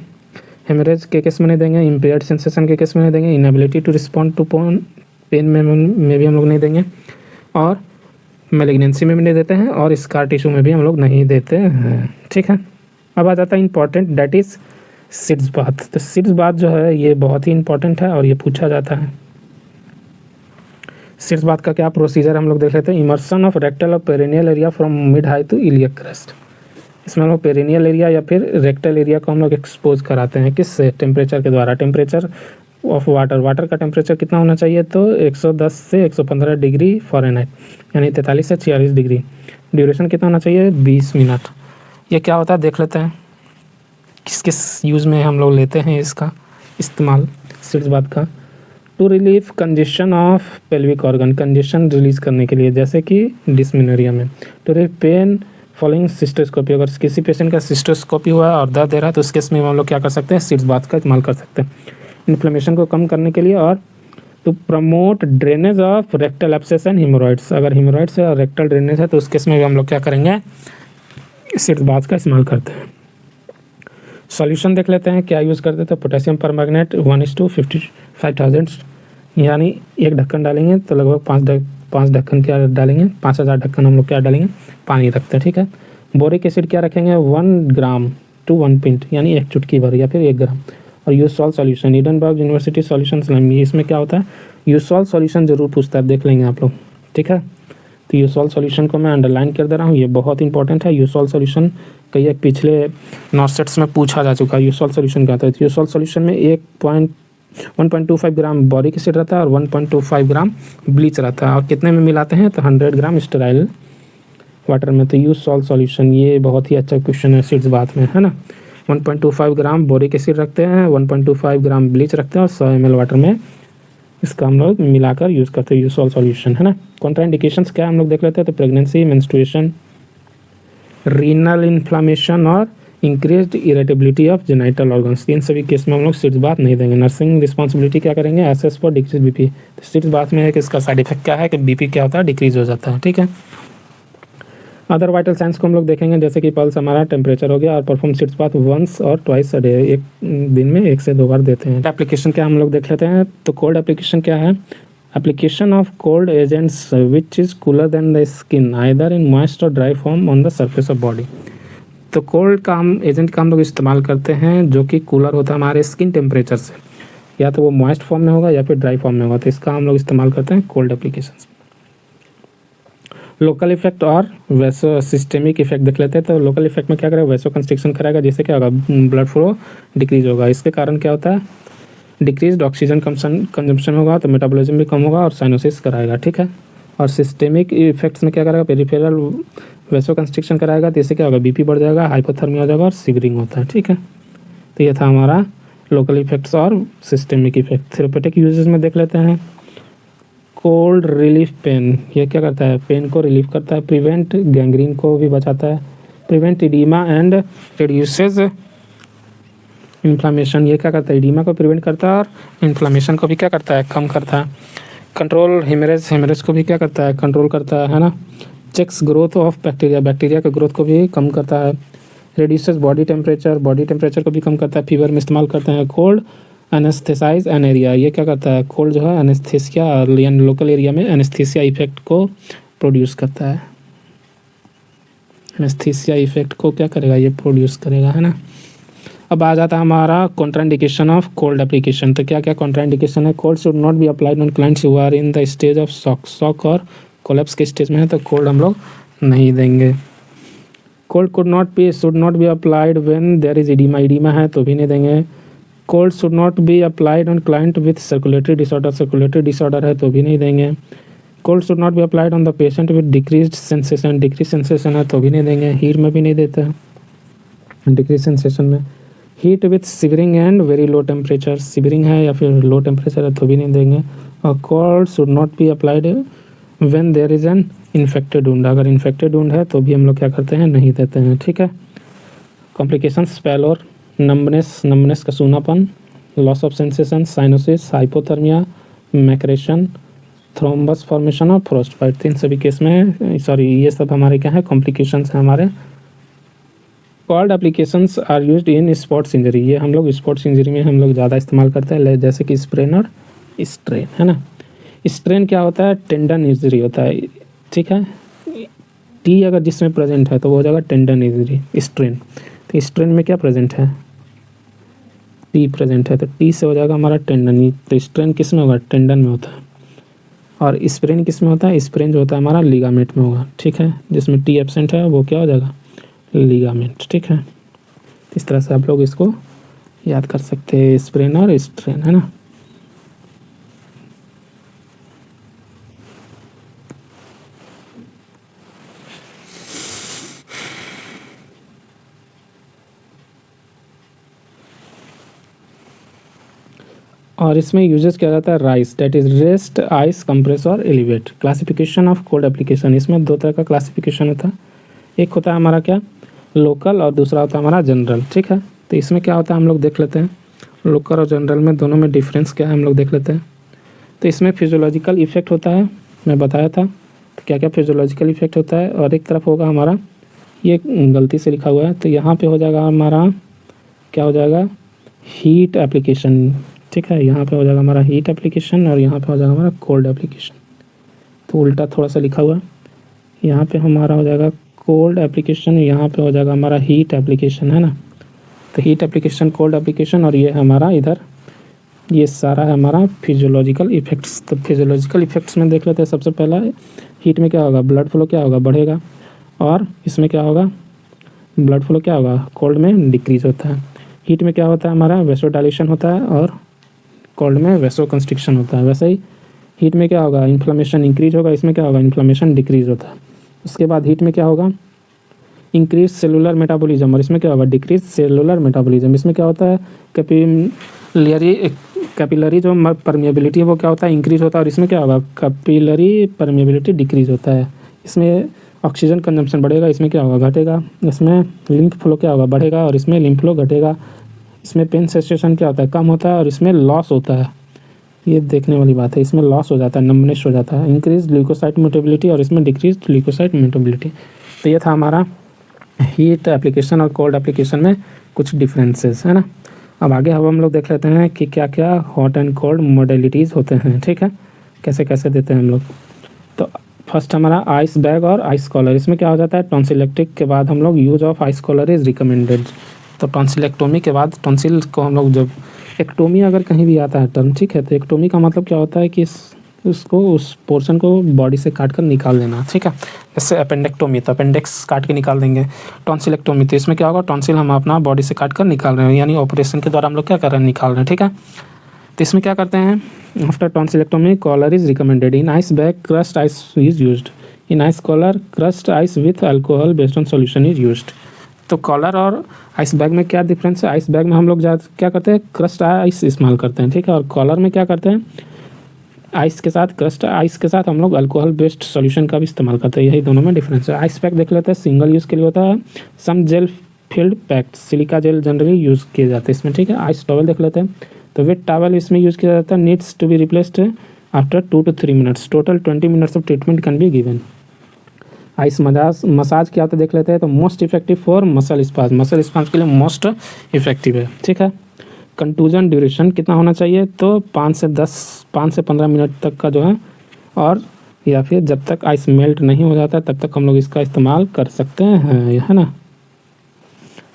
हेमरेज के केस में नहीं देंगे, इम्पेयर्ड सेंसेशन के केस में नहीं देंगे, inability to respond to pain में भी हम लोग नहीं देंगे, और मैलिग्नेंसी में भी नहीं देते हैं, और स्कार टिश्यू में भी हम लोग नहीं देते हैं, ठीक है। अब आ जाता है important, that is seeds bath. तो सीड्स बाथ जो है ये बहुत ही इंपॉर्टेंट है और ये पूछा जाता है। सीड्स बाथ का क्या प्रोसीजर हम लोग देख लेते हैं। इमर्सन ऑफ रेक्टल और perineal area from mid high to iliac crest. इसमें हम लोग पेरिनियल एरिया या फिर रेक्टल एरिया को हम लोग एक्सपोज कराते हैं, किससे, टेम्परेचर के द्वारा। टेम्परेचर ऑफ वाटर, वाटर का टेम्परेचर कितना होना चाहिए, तो 110 से 115 डिग्री फ़ारेनहाइट, यानी 43 से 46 डिग्री। ड्यूरेशन कितना होना चाहिए, 20 मिनट। ये क्या होता है देख लेते हैं, किस किस यूज़ में हम लोग लेते हैं इसका इस्तेमाल सीड्स बाथ का। To relieve congestion of pelvic organ, congestion release करने के लिए, जैसे कि डिस्मेनोरिया में। To relieve pain following cystoscopy, अगर किसी पेशेंट का सिस्टोस्कोपी हुआ है और दर्द दे रहा है तो उस केस में हम लोग क्या कर सकते हैं, सीड्स बाथ का इस्तेमाल कर सकते हैं इन्फ्लेमेशन को कम करने के लिए। और to promote drainage of rectal abscess and haemorrhoids, अगर हिमोरॉइड्स है और रेक्टल ड्रेनेज है तो उस केस में भी हम लोग क्या करेंगे, सीड्स बाथ का इस्तेमाल करते हैं। सॉल्यूशन देख लेते हैं क्या यूज़ करते थे, पोटेशियम परमैंगनेट 1:55,000, यानी एक ढक्कन डालेंगे तो लगभग 5 ढक्कन क्या डालेंगे, 5000 ढक्कन हम लोग क्या डालेंगे, पानी रखते हैं, ठीक है। बोरिक एसिड क्या रखेंगे, 1 ग्राम टू 1 पिंट, यानी 1 चुटकी भर या फिर 1 ग्राम। और eusol solution, Edinburgh university solution slam, इसमें क्या होता है, यूसॉल्ट सॉल्यूशन जरूर पूछता है, देख लेंगे आप लोग, ठीक है। तो यूसॉल्ट सॉल्यूशन को मैं अंडरलाइन कर दे रहा हूँ, ये बहुत इंपॉर्टेंट है। यूसॉल्ट सॉल्यूशन कई एक पिछले नॉट सेट्स में पूछा जा चुका है, यूसॉल्ट सॉल्यूशन क्या होता है। यूसॉल्ट सॉल्यूशन में 1.25 ग्राम बोरिक एसिड रहता है और 1.25 ग्राम ब्लीच रहता है, और कितने में मिलाते हैं, तो 100 ग्राम स्टेराइल वाटर में। तो यूसॉल्ट सॉल्यूशन ये बहुत ही अच्छा क्वेश्चन है सीड्स बाथ में, है ना। 1.25 ग्राम बोरिक एसिड रखते हैं, 1.25 ग्राम ब्लीच रखते हैं और 100 ml वाटर में इसका हम लोग मिलाकर यूज़ करते हैं यूसॉल्ट सॉल्यूशन, है ना। कॉन्ट्राइंडिकेशंस क्या हम लोग देख लेते हैं, तो प्रेगनेंसी, मेंस्ट्रुएशन, रीनल इन्फ्लामेशन और increased irritability of genital organs, इन सभी केस में हम लोग सीड्स बाथ नहीं देंगे। नर्सिंग रिस्पॉन्सिबिलिटी क्या करेंगे, एसेस फॉर डिक्रीज बीपी, तो सीड्स बाथ में है कि इसका साइड इफेक्ट क्या है कि बीपी क्या होता है, डिक्रीज हो जाता है, ठीक है। अदर वाइटल साइंस को हम लोग देखेंगे, जैसे कि पल्स, हमारा टेम्परेचर हो गया, और परफॉर्म सीड्स बाथ वंस और ट्वाइस अ डे, एक दिन में 1 से 2 बार देते हैं। एप्लीकेशन क्या हम लोग देख लेते हैं, तो कोल्ड एप्लीकेशन क्या है, application of cold agents which is cooler than the skin either in moist और dry form on the surface of body. तो कोल्ड का हम एजेंट का हम लोग इस्तेमाल करते हैं जो कि कूलर होता है हमारे स्किन टेम्परेचर से, या तो वो मॉइस्ट फॉर्म में होगा या फिर ड्राई फॉर्म में होगा, तो इसका हम लोग इस्तेमाल करते हैं कोल्ड एप्लीकेशंस। लोकल इफेक्ट और वैसो सिस्टेमिक इफेक्ट देख लेते हैं, तो लोकल इफेक्ट में क्या करेगा, वैसो कंस्ट्रिक्शन कराएगा, जिससे क्या होगा, ब्लड फ्लो डिक्रीज होगा। इसके कारण क्या होता है, डिक्रीज ऑक्सीजन कंजम्पशन होगा, तो मेटाबॉलिज्म भी कम होगा और साइनोसिस कराएगा, ठीक है। और सिस्टेमिक इफेक्ट्स में क्या करेगा, पेरिफेरल वैसो कंस्ट्रिक्शन कराएगा, तो इससे क्या होगा, बीपी बढ़ जाएगा, हाइपोथर्मिया हो जाएगा और सिगरिंग होता है, ठीक है। तो ये था हमारा लोकल इफेक्ट्स और सिस्टेमिक इफेक्ट। थेरेपेटिक यूजेस में देख लेते हैं, कोल्ड रिलीफ पेन, ये क्या करता है, पेन को रिलीफ करता है, प्रिवेंट गैंग्रीन को भी बचाता है, prevent oedema and reduces inflammation, ये क्या करता है, इडीमा को प्रिवेंट करता है और इन्फ्लामेशन को भी क्या करता है, कम करता है। कंट्रोल हेमरेज को भी क्या करता है, कंट्रोल करता है ना। Checks growth of bacteria, bacteria के ग्रोथ को भी कम करता है। रिड्यूसेस बॉडी टेम्परेचर को भी कम करता है, फीवर में इस्तेमाल करते हैं। कोल्ड एनेस्थेसाइज एन एरिया, ये क्या करता है, कोल्ड जो है एनेस्थेसिया यानी लोकल एरिया में एनेस्थेसिया इफेक्ट को प्रोड्यूस करता है। एनेस्थेसिया इफेक्ट को क्या करेगा, ये प्रोड्यूस करेगा, है ना। अब आ जाता है हमारा कॉन्ट्राइंडिकेशन ऑफ कोल्ड एप्लीकेशन। तो क्या क्या कॉन्ट्राइंडिकेशन है, cold should not be applied on clients who are in the stage of shock और कोलैप्स के स्टेज में है, तो कोल्ड हम लोग नहीं देंगे। Cold should not be applied when there is oedema है तो भी नहीं देंगे। Cold should not be applied on client with circulatory disorder है तो भी नहीं देंगे। Cold should not be applied on the patient with decrease sensation है तो भी नहीं देंगे, हीट में भी नहीं देते हैं, डिक्रीज सेंसेशन में। Heat with shivering and very low temperature, shivering है या फिर लो टेम्परेचर है तो भी नहीं देंगे। और cold should not be applied when there is an infected wound, अगर इन्फेक्टेड वुंड है तो भी हम लोग क्या करते हैं, नहीं देते हैं, ठीक है। कॉम्प्लिकेशंस, पैलोर, नमनेस का सूनापन, loss of sensation, cyanosis, hypothermia, maceration, thrombus formation और फ्रोस्टबाइट, इन सभी केस में ये सब हमारे क्या है, कॉम्प्लिकेशंस हैं हमारे। Cold applications are used in sports injury, ये हम लोग स्पोर्ट्स इंजरी में हम लोग ज़्यादा इस्तेमाल करते हैं, जैसे कि स्प्रेन और स्ट्रेन, है ना। स्ट्रेन क्या होता है, टेंडन इंजरी होता है, ठीक है। टी अगर जिसमें प्रेजेंट है तो वो हो जाएगा टेंडन इंजरी, स्ट्रेन। तो स्ट्रेन में क्या प्रेजेंट है, टी प्रेजेंट है, तो टी से हो जाएगा हमारा टेंडन। तो स्ट्रेन किस में होगा, टेंडन में होता है। और स्प्रेन किस में होता है, स्प्रेन जो होता है हमारा लिगामेंट में होगा, ठीक है। जिसमें टी एब्सेंट है वो क्या हो जाएगा, लिगामेंट, ठीक है। इस तरह से आप लोग इसको याद कर सकते हैं, स्प्रेन और स्ट्रेन, है ना। और इसमें यूजेस किया जाता है rice, that is rest, ice, compress और elevate. Classification of cold application, इसमें दो तरह का क्लासिफिकेशन होता है, एक होता है हमारा क्या लोकल और दूसरा होता है हमारा जनरल। ठीक है, तो इसमें क्या होता है हम लोग देख लेते हैं, लोकल और जनरल में दोनों में डिफरेंस क्या है हम लोग देख लेते हैं। तो इसमें फिजियोलॉजिकल इफेक्ट होता है, मैं बताया था तो क्या क्या फिजियोलॉजिकल इफेक्ट होता है, और एक तरफ होगा हमारा, ये गलती से लिखा हुआ है तो यहाँ पे हो जाएगा हमारा क्या हो जाएगा हीट एप्लीकेशन। ठीक है, यहाँ पे हो जाएगा हमारा हीट एप्लीकेशन और यहाँ पे हो जाएगा हमारा कोल्ड एप्लीकेशन। तो उल्टा थोड़ा सा लिखा हुआ है, यहाँ पे हमारा हो जाएगा कोल्ड एप्लीकेशन, यहाँ पे हो जाएगा हमारा हीट एप्लीकेशन, है ना। तो हीट एप्लीकेशन, कोल्ड एप्लीकेशन, और ये हमारा इधर ये सारा है हमारा फिजियोलॉजिकल इफेक्ट्स। तो फिजियोलॉजिकल इफेक्ट्स में देख लेते हैं। सबसे पहला हीट में क्या होगा, ब्लड फ्लो क्या होगा, बढ़ेगा, और इसमें क्या होगा, ब्लड फ्लो क्या होगा, कोल्ड में डिक्रीज होता है। हीट में क्या होता है हमारा वेसोडाइलेशन होता है, और कोल्ड में वेसो कंस्ट्रिक्शन होता है। वैसे ही हीट में क्या होगा, इन्फ्लेमेशन इंक्रीज होगा, इसमें क्या होगा, इन्फ्लेमेशन डिक्रीज होता है। उसके बाद हीट में क्या होगा, इंक्रीज सेलुलर मेटाबॉलिज्म, और इसमें क्या होगा, डिक्रीज सेलुलर मेटाबॉलिज्म। इसमें क्या होता है, कैपिलरी जो परमिएबिलिटी है वो क्या होता है, इंक्रीज होता है, और इसमें क्या होगा, कैपिलरी परमिएबिलिटी डिक्रीज होता है। इसमें ऑक्सीजन कंजम्पशन बढ़ेगा, इसमें क्या होगा, घटेगा। इसमें लिम्फ फ्लो क्या होगा, बढ़ेगा, और इसमें लिम्फ फ्लो घटेगा। इसमें पेन सेंसेशन क्या होता है, कम होता है, और इसमें लॉस होता है, ये देखने वाली बात है, इसमें लॉस हो जाता है, नम्बनेस हो जाता है। इंक्रीज ल्यूकोसाइट मोटेबिलिटी, और इसमें डिक्रीज ल्यूकोसाइट मोटेबिलिटी। तो ये था हमारा हीट एप्लीकेशन और कोल्ड एप्लीकेशन में कुछ डिफरेंसेस, है ना। अब आगे हम लोग देख लेते हैं कि क्या क्या हॉट एंड कोल्ड मोडेलिटीज़ होते हैं। ठीक है, कैसे कैसे देते हैं हम लोग। तो फर्स्ट हमारा आइस बैग और आइस कॉलर। इसमें क्या हो जाता है, टॉन्सिलेक्टिक के बाद हम लोग use of ice collar is recommended. तो टॉन्सिलेक्टोमी के बाद टॉन्सिल को हम लोग, जब एक्टोमी अगर कहीं भी आता है टर्म, ठीक है, तो एक्टोमी का मतलब क्या होता है कि उसको उस पोर्शन को बॉडी से काट कर निकाल देना। ठीक है, जैसे अपेंडेक्टोमी तो अपेंडिक्स काट के निकाल देंगे। टॉन्सिलेक्टोमी तो इसमें क्या होगा, टॉन्सिल हम अपना बॉडी से काट कर निकाल रहे हैं, यानी ऑपरेशन के द्वारा हम लोग क्या कर रहे हैं, निकाल रहे हैं। ठीक है, तो इसमें क्या करते हैं, after tonsillectomy collar is recommended. In ice bag crust ice is used. In ice collar crust ice with alcohol based on solution is used. तो कॉलर और आइस बैग में क्या डिफरेंस है, आइस बैग में हम लोग क्या करते हैं, क्रस्ट आइस इस्तेमाल करते हैं। ठीक है, और कॉलर में क्या करते हैं, आइस के साथ, क्रस्ट आइस के साथ हम लोग अल्कोहल बेस्ड सॉल्यूशन का भी इस्तेमाल करते हैं। यही दोनों में डिफरेंस है। आइस पैक देख लेते हैं, सिंगल यूज़ के लिए होता है। Some gel field packed, silica gel generally use किए जाते हैं इसमें। ठीक है, आइस टॉवल देख लेते हैं, तो वेट टॉवल इसमें यूज़ किया जाता है। Needs to be replaced after 2 to 3 minutes। Total 20 minutes of treatment can be given. Ice massage क्या होता है देख लेते हैं, तो most effective for muscle spasm, muscle spasm के लिए मोस्ट इफेक्टिव है। ठीक है, कंटूजन ड्यूरेशन कितना होना चाहिए, तो 5 से 15 मिनट तक का जो है, और या फिर जब तक आइस मेल्ट नहीं हो जाता तब तक हम लोग इसका इस्तेमाल कर सकते हैं, है ना।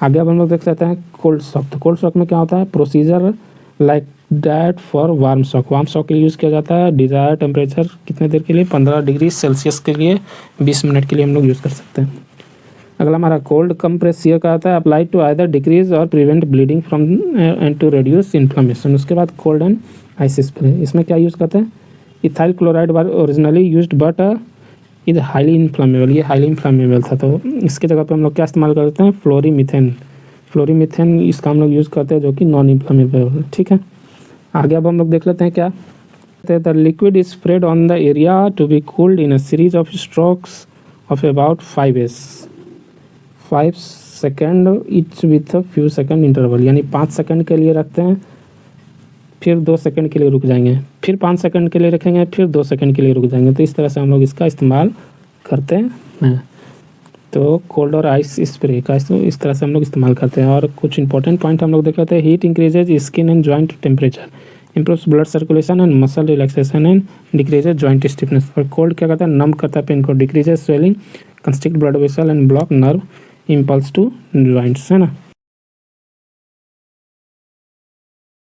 आगे अब हम लोग देख लेते हैं कोल्ड शॉक। तो कोल्ड शॉक में क्या होता है, procedure like that for warm shock. Warm shock के लिए यूज़ किया जाता है। डिज़ायर टेम्परेचर कितने देर के लिए, 15 डिग्री सेल्सियस के लिए 20 मिनट के लिए हम लोग यूज़ कर सकते हैं। अगला हमारा कोल्ड कंप्रेस ये का आता है, अप्लाई टू आइदर डिक्रीज और prevent bleeding from and to reduce inflammation. उसके बाद कोल्ड एंड आइस स्प्रे, इसमें क्या यूज़ करते हैं, ethyl chloride were originally used but is highly inflammable. ये हाईली इन्फ्लेमेबल था, तो इसके जगह पे हम लोग क्या इस्तेमाल करते हैं, फ्लोरीमीथेन। फ्लोरीमीथेन इसका हम लोग यूज़ करते हैं, जो कि नॉन इन्फ्लेमेबल। ठीक है, आगे अब हम लोग देख लेते हैं क्या, the liquid is spread on the area to be cooled in a series of strokes of about 5 second each with a few second interval. यानी 5 सेकेंड के लिए रखते हैं, फिर 2 सेकेंड के लिए रुक जाएंगे, फिर 5 सेकेंड के लिए रखेंगे, फिर 2 सेकेंड के लिए रुक जाएंगे। तो इस तरह से हम लोग इसका इस्तेमाल करते हैं। तो कोल्ड और आइस स्प्रे का इस तरह से हम लोग इस्तेमाल करते हैं। और कुछ इंपॉर्टेंट पॉइंट हम लोग देख लेते हैं। Heat increases skin and joint temperature, improves blood circulation and muscle relaxation and decreases joint stiffness. और कोल्ड क्या करता है, नम करता है पेन को, decreases swelling, constrict blood vessel and block nerve impulse to joints, है ना।